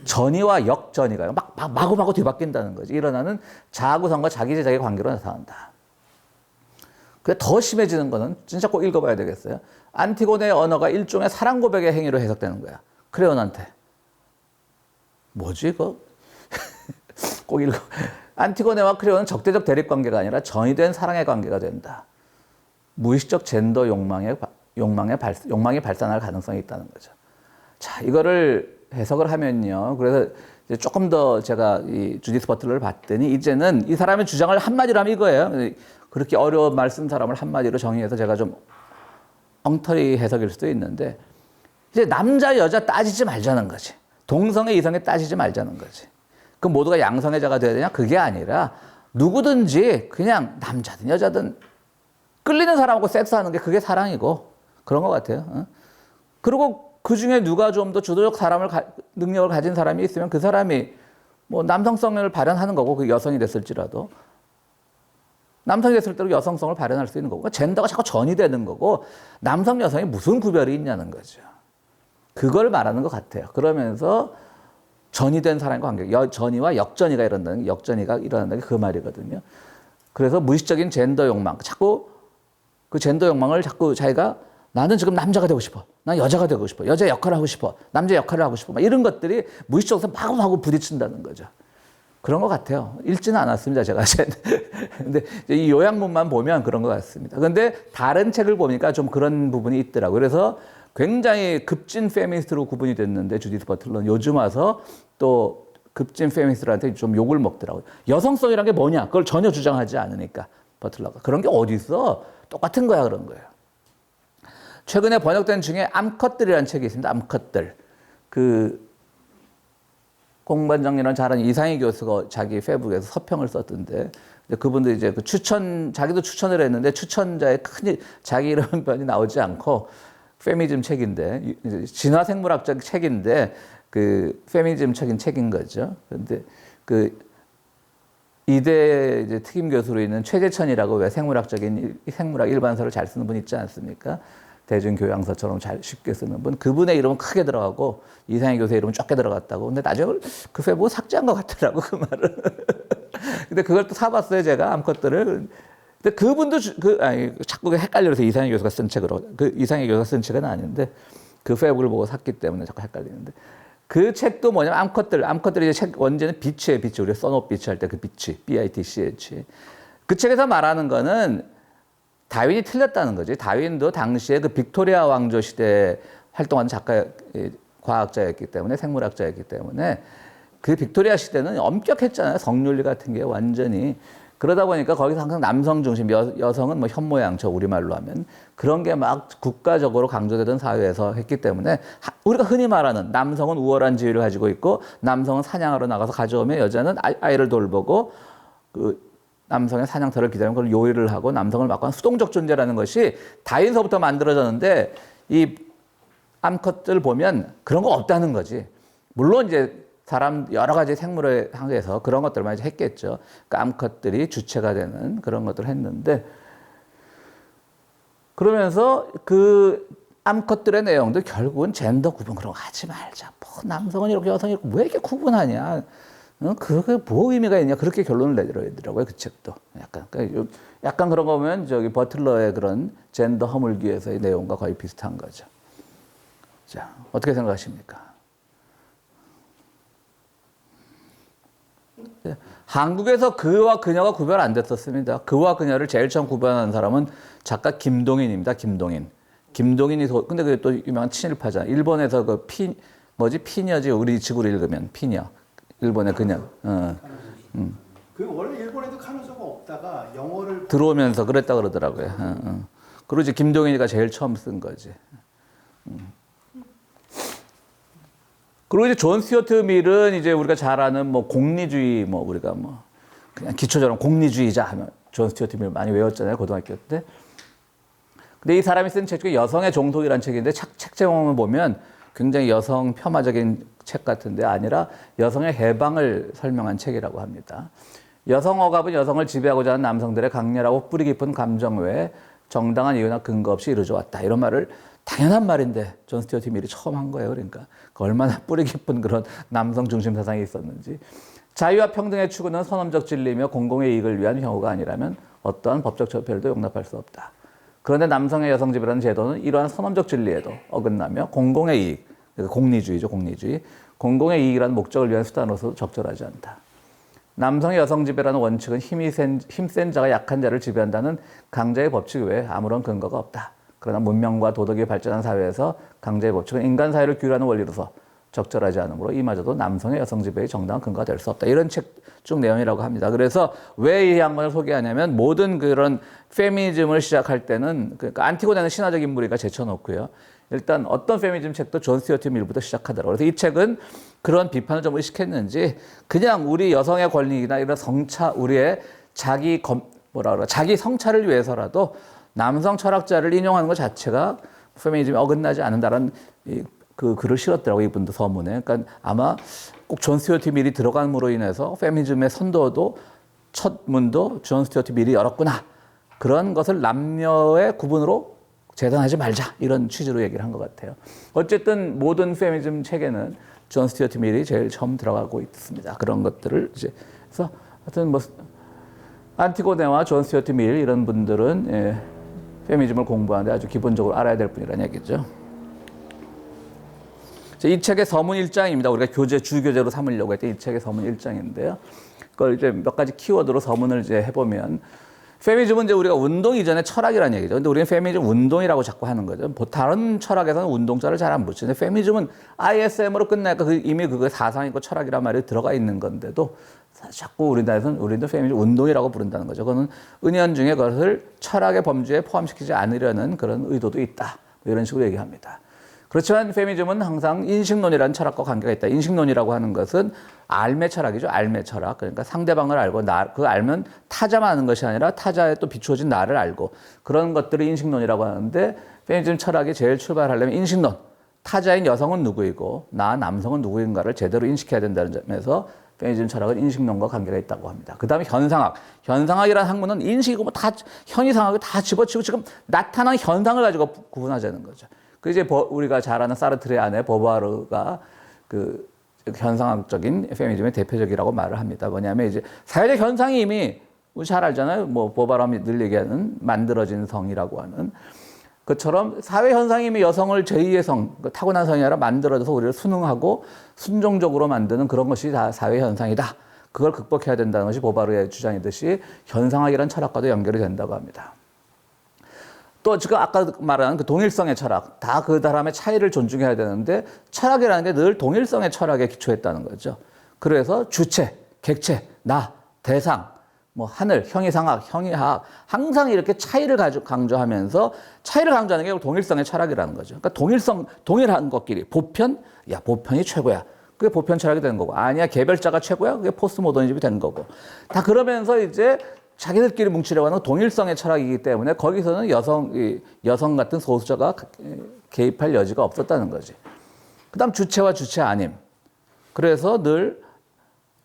전이와 역전이가 마구마구 뒤바뀐다는 거지. 일어나는 자아구성과 자기 제작의 관계로 나타난다. 그게 더 심해지는 거는 진짜 꼭 읽어봐야 되겠어요. 안티고네의 언어가 일종의 사랑 고백의 행위로 해석되는 거야. 크레온한테. 뭐지 이거? 꼭 읽어. 안티고네와 크레온은 적대적 대립 관계가 아니라 전이된 사랑의 관계가 된다. 무의식적 젠더 욕망이 발산할 가능성이 있다는 거죠. 자, 이거를 해석을 하면요. 그래서 이제 조금 더 제가 이 주디스 버틀러를 봤더니 이제는 이 사람의 주장을 한마디로 하면 이거예요. 그렇게 어려운 말 쓴 사람을 한마디로 정의해서 제가 좀 엉터리 해석일 수도 있는데 이제 남자 여자 따지지 말자는 거지. 동성애 이성애 따지지 말자는 거지. 그 모두가 양성애자가 돼야 되냐? 그게 아니라 누구든지 그냥 남자든 여자든 끌리는 사람하고 섹스하는 게 그게 사랑이고 그런 것 같아요. 어? 그리고 그 중에 누가 좀 더 주도적 능력을 가진 사람이 있으면 그 사람이 뭐 남성성을 발현하는 거고 그 여성이 됐을지라도 남성이 됐을 때로 여성성을 발현할 수 있는 거고 젠더가 자꾸 전이 되는 거고 남성 여성이 무슨 구별이 있냐는 거죠. 그걸 말하는 것 같아요. 그러면서 전이 된 사람과 관계, 전이와 역전이가 일어난다는 게 그 말이거든요. 그래서 무의식적인 젠더 욕망, 자꾸 그 젠더 욕망을 자꾸 자기가 나는 지금 남자가 되고 싶어. 난 여자가 되고 싶어. 여자 역할을 하고 싶어. 남자 역할을 하고 싶어. 막 이런 것들이 무의식적으로 마구마구 부딪힌다는 거죠. 그런 것 같아요. 읽지는 않았습니다, 제가. 근데 이 요약문만 보면 그런 것 같습니다. 근데 다른 책을 보니까 좀 그런 부분이 있더라고요. 그래서 굉장히 급진 페미니스트로 구분이 됐는데 주디스 버틀러는 요즘 와서 또 급진 페미니스트들한테 좀 욕을 먹더라고요. 여성성이란 게 뭐냐? 그걸 전혀 주장하지 않으니까 버틀러가. 그런 게 어디 있어? 똑같은 거야 그런 거예요. 최근에 번역된 중에 암컷들이라는 책이 있습니다. 암컷들. 그 공반장이랑 잘하는 이상희 교수가 자기 페북에서 서평을 썼던데 그분도 이제 그 자기도 추천을 했는데 추천자의 큰 자기 이름이 나오지 않고 페미니즘 책인데 진화생물학적 책인데 그 페미니즘적인 책인 거죠. 그런데 그 이대 이제 특임 교수로 있는 최재천이라고 왜 생물학 일반서를 잘 쓰는 분 있지 않습니까? 대중교양서처럼 잘 쉽게 쓰는 분. 그분의 이름은 크게 들어가고 이상희 교수의 이름은 적게 들어갔다고. 근데 나중에 그 페북을 삭제한 것 같더라고 그 말을. 근데 그걸 또 사봤어요 제가 암컷들을. 근데 그분도 자꾸 헷갈려서 이상희 교수가 쓴 책으로 이상희 교수가 쓴 책은 아닌데 그 페북을 보고 샀기 때문에 자꾸 헷갈리는데 그 책도 뭐냐면 암컷들이 이제 책 원제는 비치예요. 비치. 우리가 써놓 비치 할 때 그 비치, BITCH. 그 책에서 말하는 거는 다윈이 틀렸다는 거지. 다윈도 당시에 그 빅토리아 왕조 시대에 활동하는 과학자였기 때문에 생물학자였기 때문에 그 빅토리아 시대는 엄격했잖아요. 성윤리 같은 게 완전히. 그러다 보니까 거기서 항상 남성 중심, 여성은 뭐 현모양처 우리말로 하면 그런 게 막 국가적으로 강조되던 사회에서 했기 때문에 우리가 흔히 말하는 남성은 우월한 지위를 가지고 있고 남성은 사냥하러 나가서 가져오면 여자는 아이를 돌보고 그 남성의 사냥터를 기다리면 그걸 요리를 하고 남성을 맡고 하는 수동적 존재라는 것이 다윈서부터 만들어졌는데 이 암컷들 보면 그런 거 없다는 거지. 물론 이제 여러 가지 생물에 한해서 그런 것들만 이제 했겠죠. 그러니까 암컷들이 주체가 되는 그런 것들을 했는데 그러면서 그 암컷들의 내용도 결국은 젠더 구분 그런 거 하지 말자. 뭐 남성은 이렇게 여성이 이렇게 왜 이렇게 구분하냐. 그게 뭐 의미가 있냐. 그렇게 결론을 내더라고요. 그 책도. 약간 그런 거 보면 저기 버틀러의 그런 젠더 허물기에서의 내용과 거의 비슷한 거죠. 자, 어떻게 생각하십니까? 한국에서 그와 그녀가 구별 안 됐었습니다. 그와 그녀를 제일 처음 구별하는 사람은 작가 김동인입니다. 김동인이 근데 그게 또 유명한 친일파잖아. 일본에서 그 피녀지 우리 식으로 읽으면 피녀. 일본의 그녀. 그 원래 일본에도 카누소가 없다가 영어를 들어오면서 그랬다 그러더라고요. 그리고 이제 김동인이가 제일 처음 쓴 거지. 그리고 이제 존 스튜어트 밀은 이제 우리가 잘 아는 뭐 공리주의 우리가 그냥 기초적으로 공리주의자 하면 존 스튜어트 밀 많이 외웠잖아요 고등학교 때. 근데 이 사람이 쓴 책 중에 여성의 종속이라는 책인데 책 제목을 보면 굉장히 여성 폄하적인 책 같은데 아니라 여성의 해방을 설명한 책이라고 합니다. 여성 억압은 여성을 지배하고자 하는 남성들의 강렬하고 뿌리 깊은 감정 외에 정당한 이유나 근거 없이 이루어져 왔다. 이런 말을 당연한 말인데 존 스튜어트 밀이 처음 한 거예요. 그러니까 얼마나 뿌리 깊은 그런 남성 중심 사상이 있었는지. 자유와 평등의 추구는 선언적 진리며 공공의 이익을 위한 형우가 아니라면 어떠한 법적 처벌도 용납할 수 없다. 그런데 남성의 여성 지배라는 제도는 이러한 선언적 진리에도 어긋나며 공공의 이익, 그러니까 공리주의죠, 공리주의. 공공의 이익이라는 목적을 위한 수단으로서도 적절하지 않다. 남성의 여성 지배라는 원칙은 힘센 자가 약한 자를 지배한다는 강자의 법칙 외에 아무런 근거가 없다. 그러나 문명과 도덕이 발전한 사회에서 강자의 법칙은 인간 사회를 규율하는 원리로서 적절하지 않으므로 이마저도 남성의 여성 지배의 정당한 근거가 될 수 없다. 이런 책 중 내용이라고 합니다. 그래서 왜 이 양반을 소개하냐면 모든 그런 페미니즘을 시작할 때는 그러니까 안티고네는 신화적 인물이니까 제쳐놓고요. 일단 어떤 페미니즘 책도 존 스튜어트 밀부터 시작하더라고요. 그래서 이 책은 그런 비판을 좀 의식했는지 그냥 우리 여성의 권리나 이런 성차, 우리의 자기 성찰을 위해서라도 남성 철학자를 인용하는 것 자체가 페미니즘에 어긋나지 않는다라는 그 글을 실었더라고요. 이분도 서문에. 그러니까 아마 꼭 존 스튜어트 밀이 들어감으로 인해서 페미니즘의 선도도 첫 문도 존 스튜어트 밀이 열었구나. 그런 것을 남녀의 구분으로 재단하지 말자. 이런 취지로 얘기를 한 것 같아요. 어쨌든 모든 페미니즘 책에는 존 스튜어트 밀이 제일 처음 들어가고 있습니다. 그런 것들을 이제 그래서 하여튼 뭐 안티고네와 존 스튜어트 밀 이런 분들은 페미니즘을 공부하는데 아주 기본적으로 알아야 될 분이라는 얘기죠. 이 책의 서문 1장입니다. 우리가 주교재로 삼으려고 했던 이 책의 서문 1장인데요. 그걸 이제 몇 가지 키워드로 서문을 이제 해보면, 페미니즘은 이제 우리가 운동 이전의 철학이라는 얘기죠. 근데 우리는 페미니즘 운동이라고 자꾸 하는 거죠. 다른 철학에서는 운동자를 잘 안 붙이는데, 페미니즘은 ISM으로 끝나니까 이미 그거 사상이고 철학이란 말이 들어가 있는 건데도, 자꾸 우리나라에서는 우리도 페미니즘 운동이라고 부른다는 거죠. 그거는 은연중에 그것을 철학의 범주에 포함시키지 않으려는 그런 의도도 있다. 이런 식으로 얘기합니다. 그렇지만 페미니즘은 항상 인식론이라는 철학과 관계가 있다. 인식론이라고 하는 것은 알매 철학이죠. 알매 철학. 그러니까 상대방을 알고 그 알면 타자만 아는 것이 아니라 타자에 또 비추어진 나를 알고 그런 것들을 인식론이라고 하는데, 페미니즘 철학이 제일 출발하려면 인식론. 타자인 여성은 누구이고 나 남성은 누구인가를 제대로 인식해야 된다는 점에서 페미니즘 철학은 인식론과 관계가 있다고 합니다. 그 다음에 현상학. 현상학이라는 학문은 인식이고 뭐 다 현이상학을 다 집어치고 지금 나타난 현상을 가지고 구분하자는 거죠. 그 이제 우리가 잘 아는 사르트르의 아내 보바르가 그 현상학적인 페미니즘의 대표적이라고 말을 합니다. 뭐냐면 이제 사회적 현상이 이미 우리 잘 알잖아요. 뭐 보바르가 늘 얘기하는 만들어진 성이라고 하는 그처럼 사회 현상이 이미 여성을 제2의 성, 타고난 성이 아니라 만들어져서 우리를 순응하고 순종적으로 만드는 그런 것이 다 사회 현상이다. 그걸 극복해야 된다는 것이 보바르의 주장이듯이 현상학이라는 철학과도 연결이 된다고 합니다. 또 지금 아까 말한 그 동일성의 철학, 다 그 사람의 차이를 존중해야 되는데 철학이라는 게 늘 동일성의 철학에 기초했다는 거죠. 그래서 주체, 객체, 나, 대상, 뭐 하늘, 형이상학, 형이학 항상 이렇게 차이를 강조하면서 차이를 강조하는 게 동일성의 철학이라는 거죠. 그러니까 동일한 것끼리 보편이 최고야. 그게 보편 철학이 되는 거고, 아니야 개별자가 최고야. 그게 포스트 모더니즘이 되는 거고. 다 그러면서 이제 자기들끼리 뭉치려고 하는 동일성의 철학이기 때문에 거기서는 여성 같은 소수자가 개입할 여지가 없었다는 거지. 그 다음 주체와 주체 아님. 그래서 늘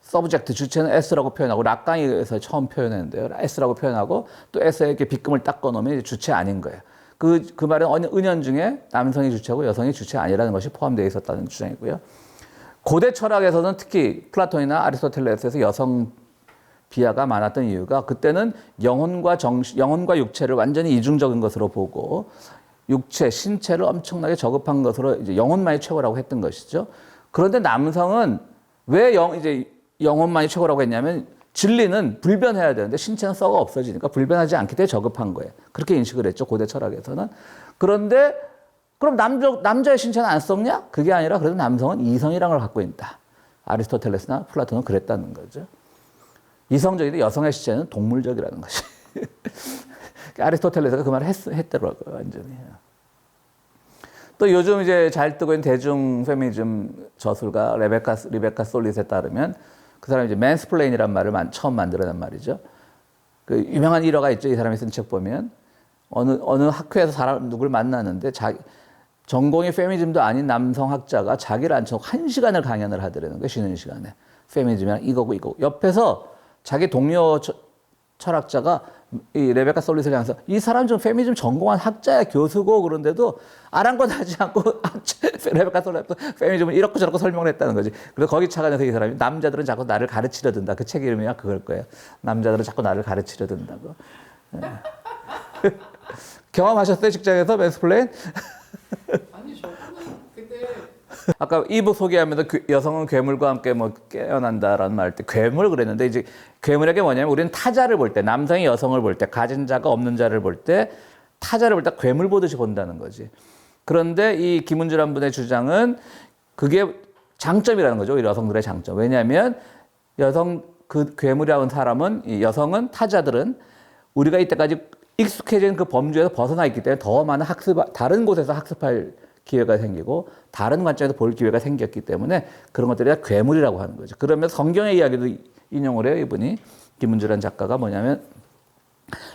서브젝트, 주체는 S라고 표현하고, 락강이에서 처음 표현했는데요. S라고 표현하고 또 S에 이렇게 빗금을 딱 꺼놓으면 주체 아닌 거예요. 그 말은 은연중에 남성이 주체고 여성이 주체 아니라는 것이 포함되어 있었다는 주장이고요. 고대 철학에서는 특히 플라톤이나 아리스토텔레스에서 여성 비하가 많았던 이유가, 그때는 영혼과 육체를 완전히 이중적인 것으로 보고 신체를 엄청나게 저급한 것으로 이제 영혼만이 최고라고 했던 것이죠. 그런데 남성은 왜 영혼만이 최고라고 했냐면, 진리는 불변해야 되는데 신체는 썩어 없어지니까 불변하지 않기 때문에 저급한 거예요. 그렇게 인식을 했죠, 고대 철학에서는. 그런데 그럼 남자의 신체는 안 썩냐? 그게 아니라 그래도 남성은 이성이라는 걸 갖고 있다. 아리스토텔레스나 플라톤은 그랬다는 거죠. 이성적인데 여성의 신체는 동물적이라는 것이. 아리스토텔레스가 그 말을 했더라고요, 완전히. 또 요즘 이제 잘 뜨고 있는 대중 페미니즘 저술가 리베카 솔릿에 따르면, 그 사람이 이제 맨스플레인이란 말을 처음 만들어낸 말이죠. 그 유명한 일화가 있죠. 이 사람이 쓴 책 보면 어느 학회에서 누굴 만나는데 전공이 페미니즘도 아닌 남성 학자가 자기를 앉혀놓고 1시간을 강연을 하더라는 거예요. 쉬는 시간에. 페미니즘이랑 이거고. 옆에서 자기 동료 철학자가 이 레베카 솔릿을 향해서 이 사람 좀 페미니즘 전공한 학자야, 교수고 그런데도 아랑곳하지 않고 레베카 솔릿 페미니즘은 이렇고 저렇고 설명을 했다는 거지. 그래서 거기 착안해서 이 사람이 남자들은 자꾸 나를 가르치려 든다. 그 책 이름이 그걸 거예요. 남자들은 자꾸 나를 가르치려 든다고. 경험하셨어요? 직장에서 맨스플레인? 아니 저거는 그때 아까 이부 소개하면서 여성은 괴물과 함께 뭐 깨어난다라는 말 할 때 괴물 그랬는데 이제 괴물에게 뭐냐면 우리는 타자를 볼 때 남성이 여성을 볼 때 가진 자가 없는 자를 볼 때 타자를 볼 때 괴물 보듯이 본다는 거지. 그런데 이 김은주란 분의 주장은 그게 장점이라는 거죠. 오히려 여성들의 장점. 왜냐하면 여성 그 괴물이라는 사람은 이 여성은 타자들은 우리가 이때까지 익숙해진 그 범주에서 벗어나 있기 때문에 더 많은 다른 곳에서 학습할 기회가 생기고 다른 관점에서 볼 기회가 생겼기 때문에 그런 것들이 다 괴물이라고 하는 거죠. 그러면 성경의 이야기도 인용을 해요. 이분이 김은주란 작가가 뭐냐면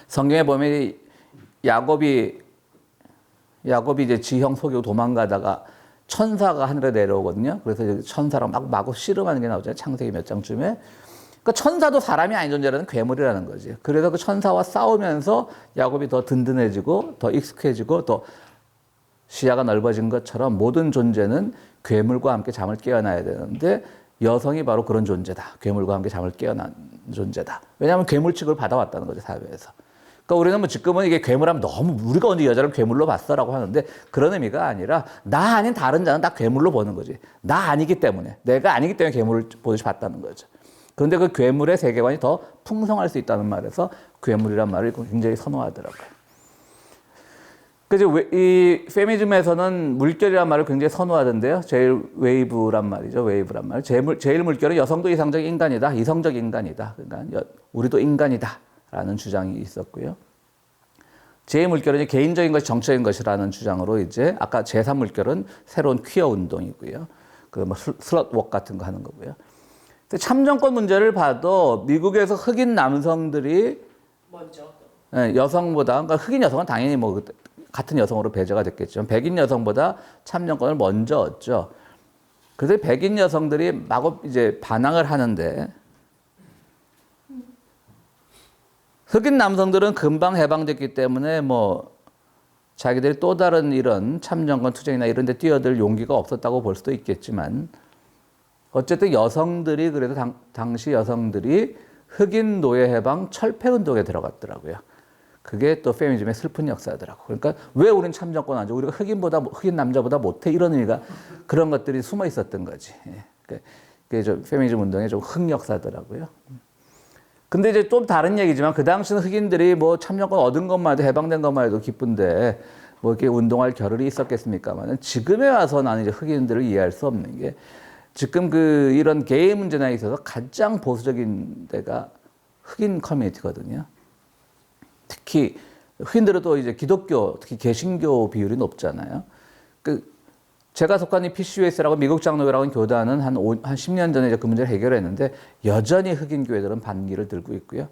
성경에 보면 야곱이 이제 지형 속이고 도망가다가 천사가 하늘에 내려오거든요. 그래서 천사랑 막 마구 씨름하는 게 나오잖아요. 창세기 몇 장쯤에. 그러니까 천사도 사람이 아닌 존재라는 괴물이라는 거지. 그래서 그 천사와 싸우면서 야곱이 더 든든해지고 더 익숙해지고 더 시야가 넓어진 것처럼 모든 존재는 괴물과 함께 잠을 깨어나야 되는데 여성이 바로 그런 존재다. 괴물과 함께 잠을 깨어난 존재다. 왜냐하면 괴물 취급을 받아왔다는 거죠, 사회에서. 그러니까 우리는 뭐 지금은 이게 괴물하면 너무 우리가 언제 여자를 괴물로 봤어라고 하는데 그런 의미가 아니라 나 아닌 다른 자는 다 괴물로 보는 거지. 나 아니기 때문에, 내가 아니기 때문에 괴물을 보듯이 봤다는 거죠. 그런데 그 괴물의 세계관이 더 풍성할 수 있다는 말에서 괴물이란 말을 굉장히 선호하더라고요. 그래서 이 페미니즘에서는 물결이란 말을 굉장히 선호하던데요. 제일 웨이브란 말이죠. 웨이브란 말. 제일 물결은 여성도 이상적 인간이다. 이성적 인간이다. 그러니까 우리도 인간이다라는 주장이 있었고요. 제일 물결은 개인적인 것이 정치적인 것이라는 주장으로 이제 아까 제3 물결은 새로운 퀴어 운동이고요. 그 뭐 슬롯웍 같은 거 하는 거고요. 참정권 문제를 봐도 미국에서 흑인 남성들이 먼저 여성보다 그러니까 흑인 여성은 당연히 뭐 같은 여성으로 배제가 됐겠지만 백인 여성보다 참정권을 먼저 얻죠. 그래서 백인 여성들이 마구 이제 반항을 하는데 흑인 남성들은 금방 해방됐기 때문에 뭐 자기들이 또 다른 이런 참정권 투쟁이나 이런 데 뛰어들 용기가 없었다고 볼 수도 있겠지만 어쨌든 여성들이 그래도 당시 여성들이 흑인 노예 해방 철폐 운동에 들어갔더라고요. 그게 또 페미니즘의 슬픈 역사더라고. 그러니까 왜 우린 참정권 안 줘? 우리가 흑인 남자보다 못해? 이런 의미가 그런 것들이 숨어 있었던 거지. 그게 좀 페미니즘 운동의 좀 흑역사더라고요. 근데 이제 좀 다른 얘기지만 그 당시는 흑인들이 뭐 참정권 얻은 것만 해도 해방된 것만 해도 기쁜데 뭐 이렇게 운동할 겨를이 있었겠습니까만 지금에 와서 나는 이제 흑인들을 이해할 수 없는 게 지금 그 이런 게이 문제나 있어서 가장 보수적인 데가 흑인 커뮤니티거든요. 특히 흑인들은 또 이제 기독교, 특히 개신교 비율이 높잖아요. 제가 속한 이 PCUS라고 미국 장로교라는 교단은 한 10년 전에 이제 그 문제를 해결했는데 여전히 흑인 교회들은 반기를 들고 있고요.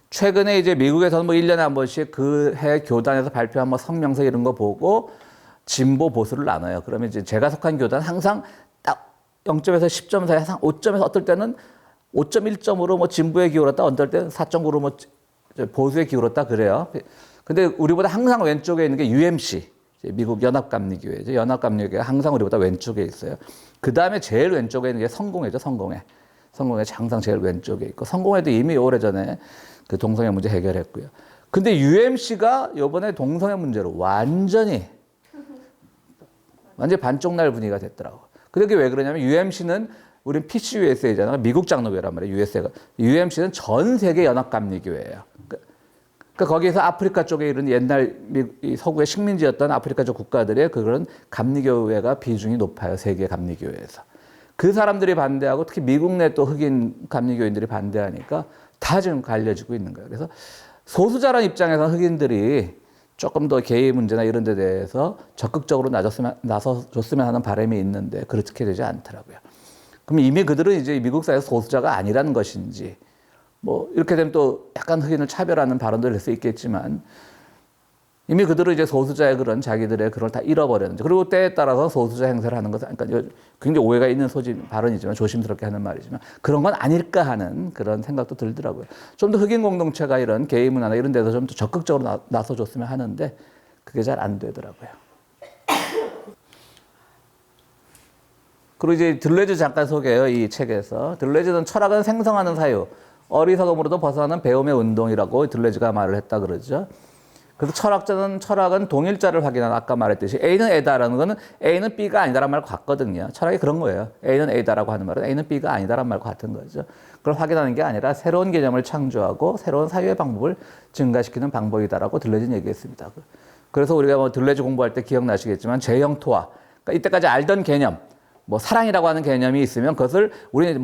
최근에 이제 미국에서는 뭐 1년에 한 번씩 그 해 교단에서 발표한 뭐 성명서 이런 거 보고 진보 보수를 나눠요. 그러면 이제 제가 속한 교단은 항상 딱 0점에서 10점 사이 항상 5점에서 어떨 때는 5.1점으로 뭐 진보에 기울었다, 어떨 때는 4.9로 뭐 보수에 기울었다 그래요. 근데 우리보다 항상 왼쪽에 있는 게 UMC, 미국 연합감리교회죠. 연합감리교회가 항상 우리보다 왼쪽에 있어요. 그 다음에 제일 왼쪽에 있는 게 성공회죠. 성공회 항상 제일 왼쪽에 있고 성공회도 이미 오래전에 그 동성애 문제 해결했고요. 근데 UMC가 이번에 동성애 문제로 완전히 반쪽 날 분위기가 됐더라고. 근데 그게 왜 그러냐면 UMC는 우린 PCUSA잖아. 미국 장로교란 말이에요. USA가. UMC는 전 세계 연합감리교회예요. 그러니까 거기에서 아프리카 쪽에 이런 옛날 서구의 식민지였던 아프리카 쪽 국가들의 그런 감리교회가 비중이 높아요. 세계 감리교회에서. 그 사람들이 반대하고 특히 미국 내 또 흑인 감리교인들이 반대하니까 다 지금 갈려지고 있는 거예요. 그래서 소수자라는 입장에서는 흑인들이 조금 더 게이 문제나 이런 데 대해서 적극적으로 나서줬으면 하는 바람이 있는데 그렇게 되지 않더라고요. 그럼 이미 그들은 이제 미국 사회에서 소수자가 아니라는 것인지 뭐 이렇게 되면 또 약간 흑인을 차별하는 발언들을 할 수 있겠지만 이미 그들은 이제 소수자의 그런 자기들의 그걸 다 잃어버렸는지, 그리고 때에 따라서 소수자 행세를 하는 것은, 그러니까 굉장히 오해가 있는 발언이지만 조심스럽게 하는 말이지만 그런 건 아닐까 하는 그런 생각도 들더라고요. 좀 더 흑인 공동체가 이런 게이 문화나 이런 데서 좀 더 적극적으로 나서줬으면 하는데 그게 잘 안 되더라고요. 그리고 이제 들레즈 잠깐 소개해요. 이 책에서 들레즈는 철학은 생성하는 사유, 어리석음으로도 벗어나는 배움의 운동이라고 들레즈가 말을 했다 그러죠. 그래서 철학은 동일자를 확인하는, 아까 말했듯이 A는 A다라는 거는 A는 B가 아니다라는 말과 같거든요. 철학이 그런 거예요. A는 A다라고 하는 말은 A는 B가 아니다라는 말과 같은 거죠. 그걸 확인하는 게 아니라 새로운 개념을 창조하고 새로운 사유의 방법을 증가시키는 방법이다라고 들레즈는 얘기했습니다. 그래서 우리가 뭐 들레즈 공부할 때 기억나시겠지만 제형토화, 그러니까 이때까지 알던 개념, 뭐 사랑이라고 하는 개념이 있으면 그것을 우리는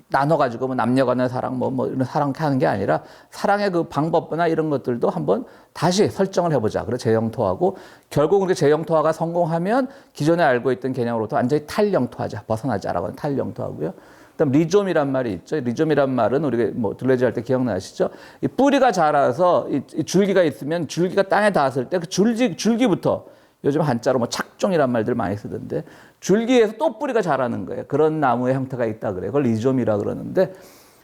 나눠가지고 뭐 남녀간의 사랑 뭐 이런 사랑 하는 게 아니라 사랑의 그 방법이나 이런 것들도 한번 다시 설정을 해보자. 그래서 재영토하고 결국 우리 재영토화가 성공하면 기존에 알고 있던 개념으로부터 완전히 탈영토하자, 벗어나자라고 하는 탈영토하고요. 그다음 리좀이란 말이 있죠. 리좀이란 말은 우리가 뭐 들레즈 할 때 기억나시죠? 이 뿌리가 자라서 이 줄기가 있으면 줄기가 땅에 닿았을 때 그 줄기부터 요즘 한자로 뭐 착종이란 말들 많이 쓰던데 줄기에서 또 뿌리가 자라는 거예요. 그런 나무의 형태가 있다 그래요. 그걸 리좀이라 그러는데,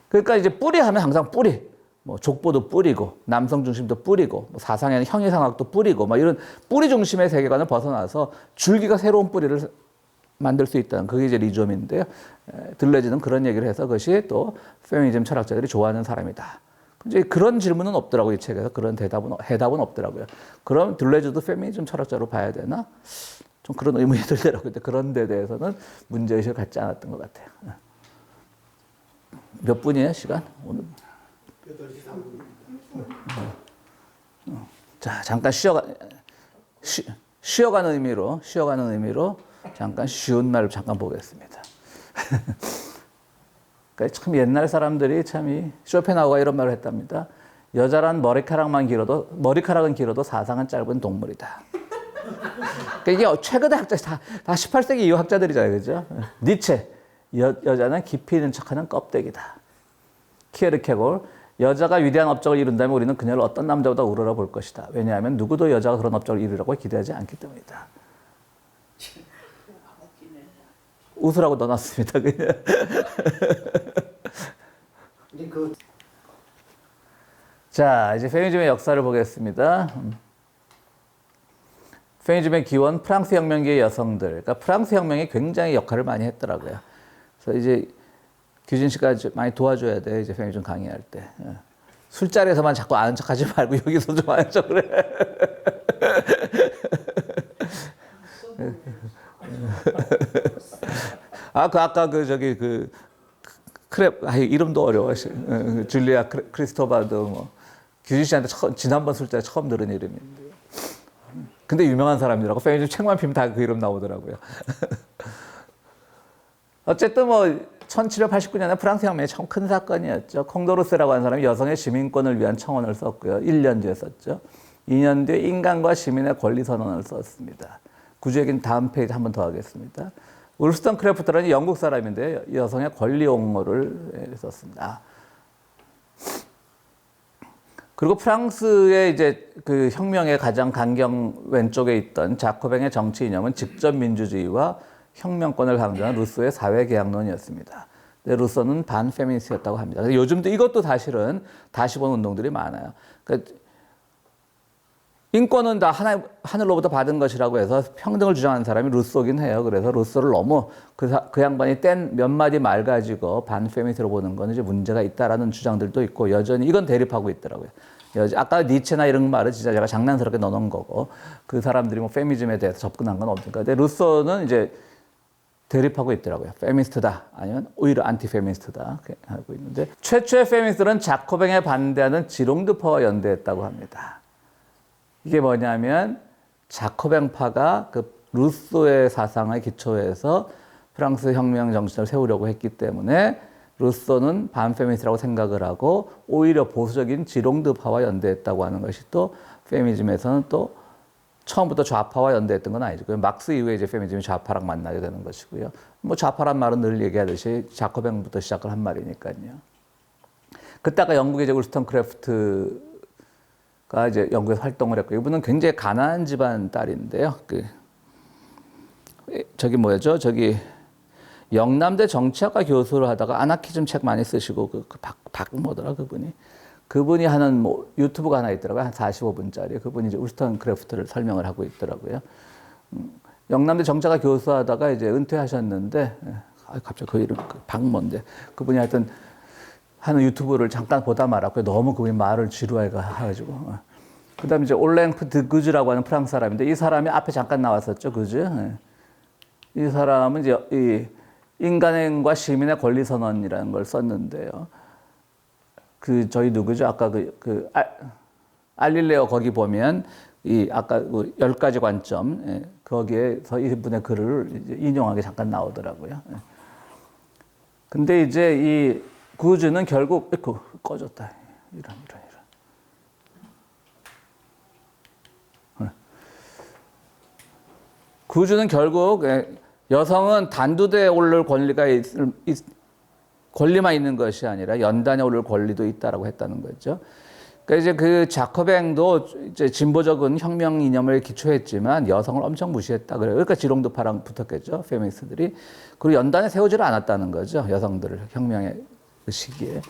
그러니까 이제 뿌리 하면 항상 뿌리, 뭐 족보도 뿌리고 남성 중심도 뿌리고 뭐 사상에는 형이상학도 뿌리고 막 이런 뿌리 중심의 세계관을 벗어나서 줄기가 새로운 뿌리를 만들 수 있다는, 그게 이제 리좀인데요. 들레즈는 그런 얘기를 해서 그것이 또 페미니즘 철학자들이 좋아하는 사람이다. 이제 그런 질문은 없더라고요. 이 책에서 그런 해답은 없더라고요. 그럼 들레즈도 페미니즘 철학자로 봐야 되나? 좀 그런 의문이 들더라고요. 근데 그런 데 대해서는 문제의식을 갖지 않았던 것 같아요. 몇 분이에요, 시간? 오늘? 8시 3분. 자, 잠깐 쉬어가는 의미로 잠깐 쉬운 말을 잠깐 보겠습니다. 그러니까 참 옛날 사람들이 참 쇼펜하우어가 이런 말을 했답니다. 여자란 머리카락은 길어도 사상은 짧은 동물이다. 그러니까 이게 최근의 학자들 다 18세기 이후 학자들이잖아요, 그죠? 니체, 여자는 깊이 있는 척하는 껍데기다. 키에르케골, 여자가 위대한 업적을 이룬다면 우리는 그녀를 어떤 남자보다 우러러 볼 것이다. 왜냐하면 누구도 여자가 그런 업적을 이루라고 기대하지 않기 때문이다. 웃으라고 넣어놨습니다. 그냥. 자, 이제 페미니즘의 역사를 보겠습니다. 페미니즘의 기원, 프랑스 혁명기의 여성들. 그러니까 프랑스 혁명이 굉장히 역할을 많이 했더라고요. 그래서 이제 규진 씨가 많이 도와줘야 돼, 이제 페미니즘 강의할 때. 술자리에서만 자꾸 아는 척 하지 말고 여기서 좀 아는 척 그래. 아까 이름도 어려워. 줄리아 크리스토바도 뭐 규진 씨한테 지난번 술자리 처음 들은 이름인데. 근데 유명한 사람이라고 페미니즘 책만 피면 다 그 이름 나오더라고요. 어쨌든 뭐 1789년에 프랑스 혁명이 참 큰 사건이었죠. 콩도르스라고 하는 사람이 여성의 시민권을 위한 청원을 썼고요. 1년 뒤에 썼죠. 2년 뒤에 인간과 시민의 권리 선언을 썼습니다. 구조 얘기는 다음 페이지 한 번 더 하겠습니다. 울스턴 크래프트라는 영국 사람인데 여성의 권리 옹호를 썼습니다. 그리고 프랑스의 이제 그 혁명의 가장 강경 왼쪽에 있던 자코뱅의 정치 이념은 직접 민주주의와 혁명권을 강조한 루소의 사회계약론이었습니다. 근데 루소는 반페미니스트였다고 합니다. 요즘도 이것도 사실은 다시 본 운동들이 많아요. 그러니까 인권은 다 하늘로부터 받은 것이라고 해서 평등을 주장하는 사람이 루소긴 해요. 그래서 루소를 너무 그 양반이 뗀 몇 마디 말 가지고 반페미니스트로 보는 건 이제 문제가 있다라는 주장들도 있고 여전히 이건 대립하고 있더라고요. 아까 니체나 이런 말은 진짜 제가 장난스럽게 넣어놓은 거고 그 사람들이 뭐 페미니즘에 대해서 접근한 건 없으니까. 근데 루소는 이제 대립하고 있더라고요. 페미니스트다 아니면 오히려 안티페미니스트다 하고 있는데 최초의 페미니스트는 자코뱅에 반대하는 지롱드파와 연대했다고 합니다. 이게 뭐냐면 자코뱅파가 그 루소의 사상의 기초에서 프랑스 혁명 정신을 세우려고 했기 때문에 루소는 반페미니스트라고 생각을 하고 오히려 보수적인 지롱드파와 연대했다고 하는 것이 또 페미니즘에서는 또 처음부터 좌파와 연대했던 건 아니죠. 막스 이후에 이제 페미니즘이 좌파랑 만나게 되는 것이고요. 뭐 좌파란 말은 늘 얘기하듯이 자코뱅부터 시작을 한 말이니까요. 그때 아까 영국의 이제 울스턴 크래프트 이제 영국에서 활동을 했고, 이분은 굉장히 가난한 집안 딸인데요. 저기 뭐였죠? 저기 영남대 정치학과 교수를 하다가 아나키즘 책 많이 쓰시고 뭐더라 그분이 하는 뭐 유튜브가 하나 있더라고요. 한 45분짜리. 그분이 이제 울스턴크래프트를 설명을 하고 있더라고요. 영남대 정치학과 교수하다가 이제 은퇴하셨는데, 갑자기 그 이름 박mon데 그분이 하여튼 하는 유튜브를 잠깐 보다 말았고요. 너무 그분이 말을 지루해가지고. 그다음에 이제 올랭프 드그즈라고 하는 프랑스 사람인데, 이 사람이 앞에 잠깐 나왔었죠, 그즈. 이 사람은 이제 이 인간과 시민의 권리 선언이라는 걸 썼는데요. 저희 누구죠? 아까 알릴레오 거기 보면 아까 10가지 관점, 거기에서 이분의 글을 이제 인용하게 잠깐 나오더라고요. 근데 이제 이 구즈는 결국 꺼졌다. 이런. 구즈는 결국 여성은 단두대에 오를 권리만 있는 것이 아니라 연단에 오를 권리도 있다라고 했다는 거죠. 그러니까 이제 그 자커뱅도 이제 진보적인 혁명 이념을 기초했지만 여성을 엄청 무시했다 그래요. 그러니까 지롱도파랑 붙었겠죠, 페미니스트들이. 그리고 연단에 세우지를 않았다는 거죠, 여성들을 혁명의 그 시기에.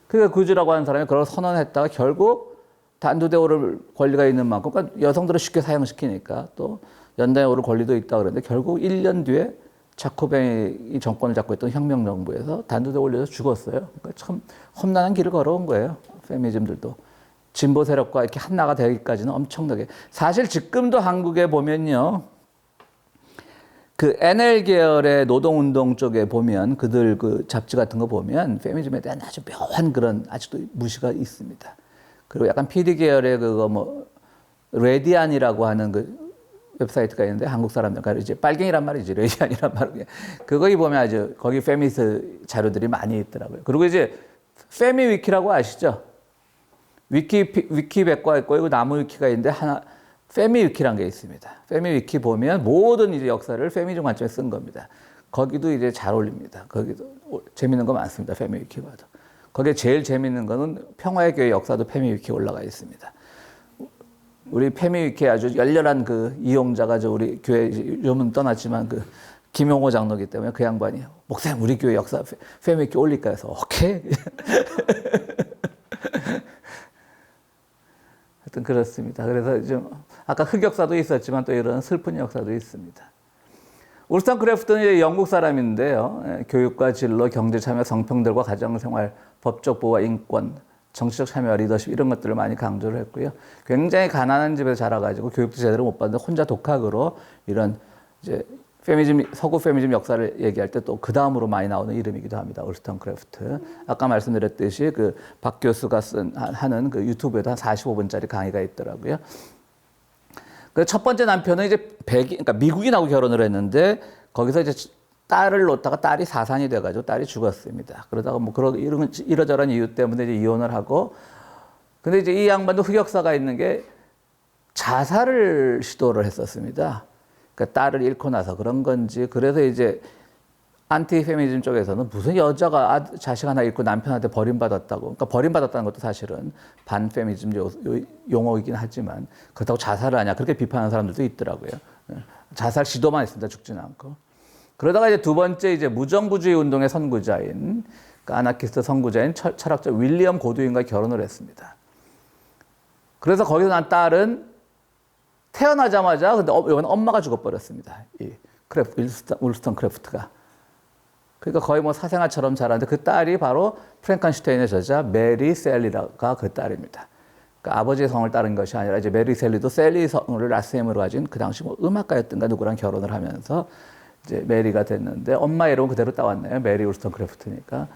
그러니까 구즈라고 하는 사람이 그걸 선언했다가 결국 단두대에 오를 권리가 있는 만큼, 그러니까 여성들을 쉽게 사용시키니까 또 연단에 오를 권리도 있다 그랬는데, 결국 1년 뒤에 자코뱅이 정권을 잡고 있던 혁명정부에서 단두대에 올려서 죽었어요. 그러니까 참 험난한 길을 걸어온 거예요. 페미니즘들도. 진보 세력과 이렇게 하나가 되기까지는 엄청나게. 사실 지금도 한국에 보면요, 그 NL 계열의 노동운동 쪽에 보면 그들 그 잡지 같은 거 보면 페미니즘에 대한 아주 묘한 그런 아직도 무시가 있습니다. 그리고 약간 PD 계열의 레디안이라고 하는 웹사이트가 있는데, 한국 사람들, 그러니까 이제 빨갱이란 말이지, 레디안이란 말이에요. 그거기 보면 아주 거기 페미니스트 자료들이 많이 있더라고요. 그리고 이제 페미위키라고 아시죠? 위키백과 있고, 이거 나무 위키가 있는데 페미위키란 게 있습니다. 페미위키 보면 모든 이제 역사를 페미니즘 관점에 쓴 겁니다. 거기도 이제 잘 어울립니다. 거기도 재밌는 거 많습니다. 페미위키 봐도. 거기에 제일 재밌는 거는 평화의 교회 역사도 페미위키에 올라가 있습니다. 우리 페미위키에 아주 열렬한 이용자가 우리 교회 요즘은 떠났지만 김용호 장로기 때문에 그 양반이 목사님 우리 교회 역사 페미위키 올릴까 해서 오케이. 하여튼 그렇습니다. 그래서 좀 아까 흑역사도 있었지만 또 이런 슬픈 역사도 있습니다. 울스턴크래프트는 영국 사람인데요. 교육과 진로, 경제 참여, 성평등과 가정생활, 법적 보호와 인권, 정치적 참여와 리더십 이런 것들을 많이 강조를 했고요. 굉장히 가난한 집에서 자라가지고 교육도 제대로 못 받는데 혼자 독학으로 이런 이제 서구 페미니즘 역사를 얘기할 때 또 그 다음으로 많이 나오는 이름이기도 합니다. 울스턴크래프트. 아까 말씀드렸듯이 박 교수가 하는 유튜브에도 한 45분짜리 강의가 있더라고요. 첫 번째 남편은 이제 그러니까 미국인하고 결혼을 했는데, 거기서 이제 딸을 놓다가 딸이 사산이 돼가지고 딸이 죽었습니다. 그러다가 이러저런 이유 때문에 이제 이혼을 하고, 근데 이제 이 양반도 흑역사가 있는 게 자살을 시도를 했었습니다. 그러니까 딸을 잃고 나서 그런 건지. 그래서 이제 안티 페미니즘 쪽에서는 무슨 여자가 자식 하나 잃고 남편한테 버림받았다고. 그러니까 버림받았다는 것도 사실은 반 페미니즘 용어이긴 하지만 그렇다고 자살을 하냐, 그렇게 비판하는 사람들도 있더라고요. 자살 시도만 했습니다. 죽지는 않고. 그러다가 이제 두 번째 이제 무정부주의 운동의 선구자인, 그러니까 아나키스트 선구자인 철학자 윌리엄 고드윈과 결혼을 했습니다. 그래서 거기서 난 딸은 태어나자마자, 근데 이번에 엄마가 죽어버렸습니다. 울스턴크래프트가. 그러니까 거의 뭐 사생아처럼 자랐는데, 그 딸이 바로 프랭켄슈타인의 저자 메리 셀리가 그 딸입니다. 그러니까 아버지의 성을 따른 것이 아니라 이제 메리 셀리도 셀리 성을 라스엠으로 가진 그 당시 뭐 음악가였던가 누구랑 결혼을 하면서 이제 메리가 됐는데, 엄마 이름은 그대로 따왔네요. 메리 울스턴크래프트니까.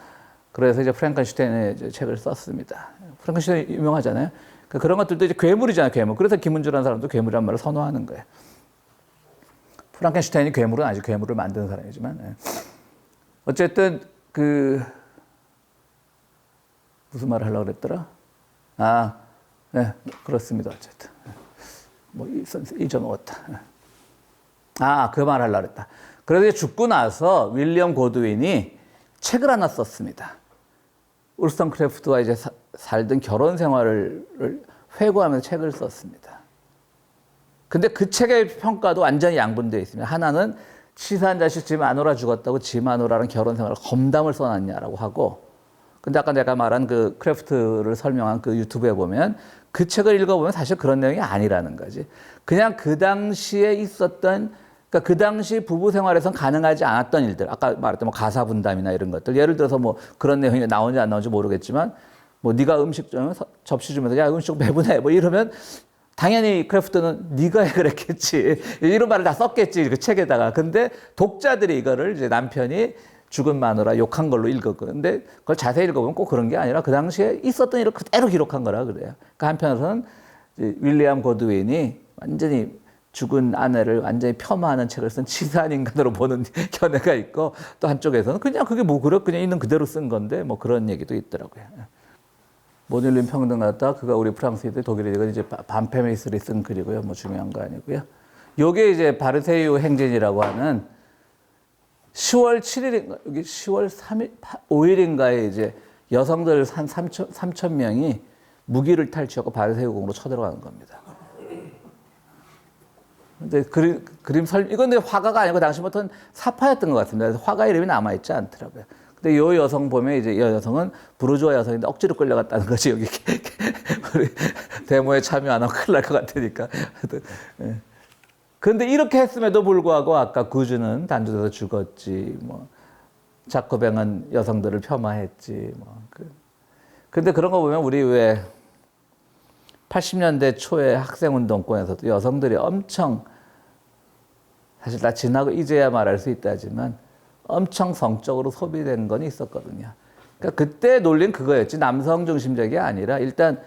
그래서 이제 프랭켄슈타인의 이제 책을 썼습니다. 프랭켄슈타인 유명하잖아요. 그러니까 그런 것들도 이제 괴물이잖아요, 괴물. 그래서 김은주라는 사람도 괴물이라는 말을 선호하는 거예요. 프랑켄슈타인이 괴물은 아니죠. 괴물을 만드는 사람이지만. 어쨌든 무슨 말을 하려고 그랬더라? 네, 그렇습니다. 어쨌든 뭐 잊어먹었다. 그 말 하려고 그랬다. 그래서 죽고 나서 윌리엄 고드윈이 책을 하나 썼습니다. 울스턴크래프트와 이제 살던 결혼 생활을 회고하면서 책을 썼습니다. 근데 그 책의 평가도 완전히 양분되어 있습니다. 하나는 치사한 자식 지 마누라 죽었다고 지 마누라랑 결혼 생활을 험담을 써놨냐라고 하고, 근데 아까 내가 말한 그 크래프트를 설명한 그 유튜브에 보면 그 책을 읽어보면 사실 그런 내용이 아니라는 거지. 그냥 그 당시에 있었던, 그러니까 그 당시 부부 생활에선 가능하지 않았던 일들, 아까 말했던 뭐 가사 분담이나 이런 것들, 예를 들어서 뭐 그런 내용이 나오는지 안 나오는지 모르겠지만, 뭐 네가 음식 좀 접시 주면서 야 음식 좀 배분해 뭐 이러면 당연히 크래프트는 네가 해 그랬겠지, 이런 말을 다 썼겠지 그 책에다가. 근데 독자들이 이거를 이제 남편이 죽은 마누라 욕한 걸로 읽었거든요. 근데 그걸 자세히 읽어보면 꼭 그런 게 아니라 그 당시에 있었던 일을 그대로 기록한 거라 그래요. 그러니까 한편으로는 이제 윌리엄 고드윈이 완전히 죽은 아내를 완전히 폄하하는 책을 쓴 치사한 인간으로 보는 견해가 있고, 또 한쪽에서는 그냥 그게 뭐 그래 그냥 있는 그대로 쓴 건데 뭐 그런 얘기도 있더라고요. 모듈린 평등 갖다 그가 우리 프랑스인들 독일이건 이제 반페미스리 쓴 글이고요. 뭐 중요한 거 아니고요. 요게 이제 바르세유 행진이라고 하는 10월 7일인가 여기 10월 3일 5일인가에 이제 여성들 한 3천 명이 무기를 탈취하고 바르세유 궁으로 쳐들어가는 겁니다. 근데 그림 이건 근데 화가가 아니고 당시부터는 사파였던 것 같습니다. 그래서 화가 이름이 남아있지 않더라고요. 근데 이 여성 보면 이제 이 여성은 부르주아 여성인데 억지로 끌려갔다는 거지. 여기 우리 데모에 참여 안 하면 큰일 날 것 같으니까. 그런데 이렇게 했음에도 불구하고 아까 구주는 단조돼서 죽었지. 뭐 자코뱅은 여성들을 폄하했지. 뭐 근데 그런 거 보면 우리 왜 80년대 초에 학생운동권에서도 여성들이 엄청 사실 다 지나고 이제야 말할 수 있다지만 엄청 성적으로 소비된 건 있었거든요. 그러니까 그때 논리는 그거였지. 남성 중심적이 아니라 일단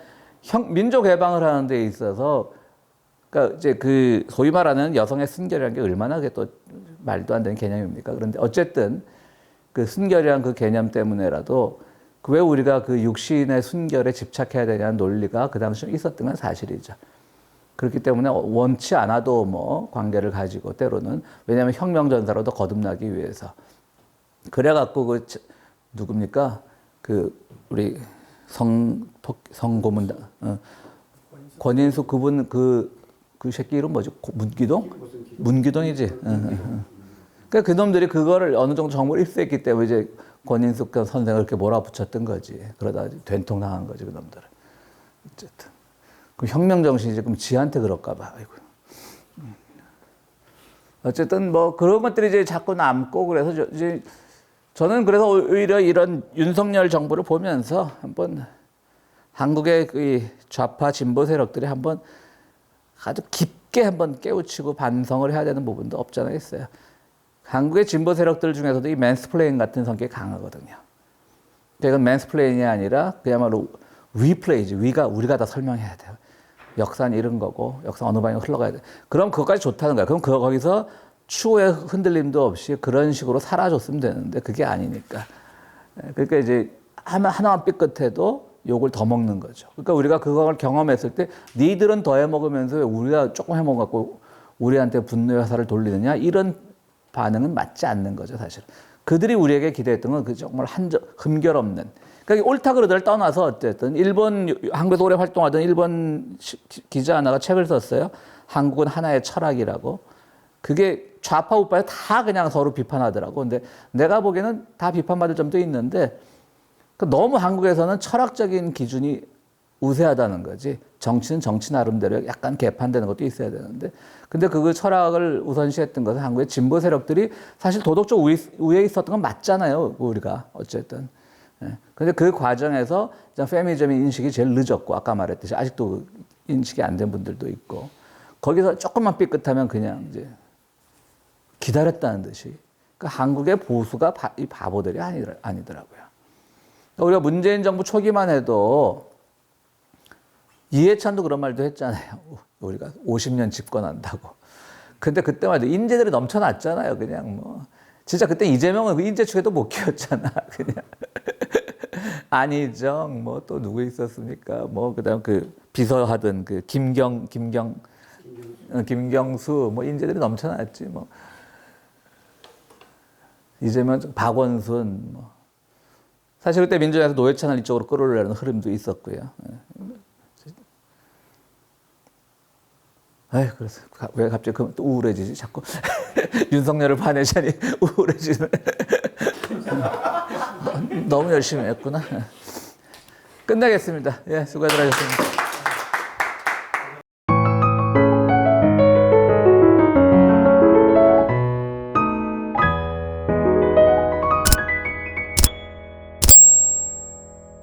민족 해방을 하는 데 있어서 그러니까 이제 그 소위 말하는 여성의 순결이라는 게 얼마나 그게 또 말도 안 되는 개념입니까? 그런데 어쨌든 그 순결이라는 그 개념 때문에라도 왜 우리가 그 육신의 순결에 집착해야 되냐는 논리가 그 당시에 있었던 건 사실이죠. 그렇기 때문에 원치 않아도 뭐 관계를 가지고 때로는, 왜냐하면 혁명전사로도 거듭나기 위해서. 그래갖고 그 누굽니까? 그 우리 성고문 권인숙 그분 그 새끼 이름 뭐지? 문기동? 문기동이지. 그러니까 그 놈들이 그거를 어느 정도 정보를 입수했기 때문에 이제 권인숙 선생을 이렇게 몰아붙였던 거지. 그러다 된통 당한 거지 그 놈들은. 어쨌든 그 혁명 정신이 지금 지한테 그럴까 봐. 아이고. 어쨌든 뭐 그런 것들이 이제 자꾸 남고, 그래서 이제 저는 그래서 오히려 이런 윤석열 정부를 보면서 한번 한국의 그 좌파 진보 세력들이 한번 아주 깊게 한번 깨우치고 반성을 해야 되는 부분도 없지 않아 있어요. 한국의 진보 세력들 중에서도 이 맨스플레인 같은 성격이 강하거든요. 이건 맨스플레인이 아니라 그야말로 위플레이지. 우리가 다 설명해야 돼요. 역사는 이런 거고 역사 어느 방향으로 흘러가야 돼. 그럼 그것까지 좋다는 거야. 그럼 거기서 추후에 흔들림도 없이 그런 식으로 살아줬으면 되는데 그게 아니니까. 그러니까 이제 하나만 삐끗해도 욕을 더 먹는 거죠. 그러니까 우리가 그걸 경험했을 때 니들은 더 해먹으면서 왜 우리가 조금 해먹었고 우리한테 분노의 화살을 돌리느냐, 이런 반응은 맞지 않는 거죠, 사실. 그들이 우리에게 기대했던 건 그 정말 흠결 없는. 그러니까 옳다 그르다를 떠나서 어쨌든 한국에서 오래 활동하던 일본 기자 하나가 책을 썼어요. 한국은 하나의 철학이라고. 그게 좌파 우파에 다 그냥 서로 비판하더라고. 근데 내가 보기에는 다 비판받을 점도 있는데 너무 한국에서는 철학적인 기준이 우세하다는 거지. 정치는 정치 나름대로 약간 개판되는 것도 있어야 되는데, 근데 그 철학을 우선시했던 것은 한국의 진보 세력들이 사실 도덕적 우위에 있었던 건 맞잖아요, 우리가 어쨌든. 근데 그 과정에서 페미니즘의 인식이 제일 늦었고, 아까 말했듯이 아직도 인식이 안 된 분들도 있고, 거기서 조금만 삐끗하면 그냥 이제 기다렸다는 듯이. 그러니까 한국의 보수가 이 바보들이 아니더라고요. 우리가 문재인 정부 초기만 해도 이해찬도 그런 말도 했잖아요. 우리가 50년 집권한다고. 근데 그때만 해도 인재들이 넘쳐났잖아요. 그냥 뭐. 진짜 그때 이재명은 그 인재 축에도 못 끼웠잖아. 그냥. 안희정, 뭐 또 누구 있었습니까? 뭐 그다음 그 비서하던 그 김경수, 뭐 인재들이 넘쳐났지. 뭐. 이재명, 박원순, 뭐. 사실 그때 민주당에서 노회찬을 이쪽으로 끌어올리는 흐름도 있었고요. 아이, 그래서 왜 갑자기 또 우울해지지? 자꾸 윤석열을 파내자니 우울해지네. 너무 열심히 했구나. 끝내겠습니다. 예, 수고들 하셨습니다.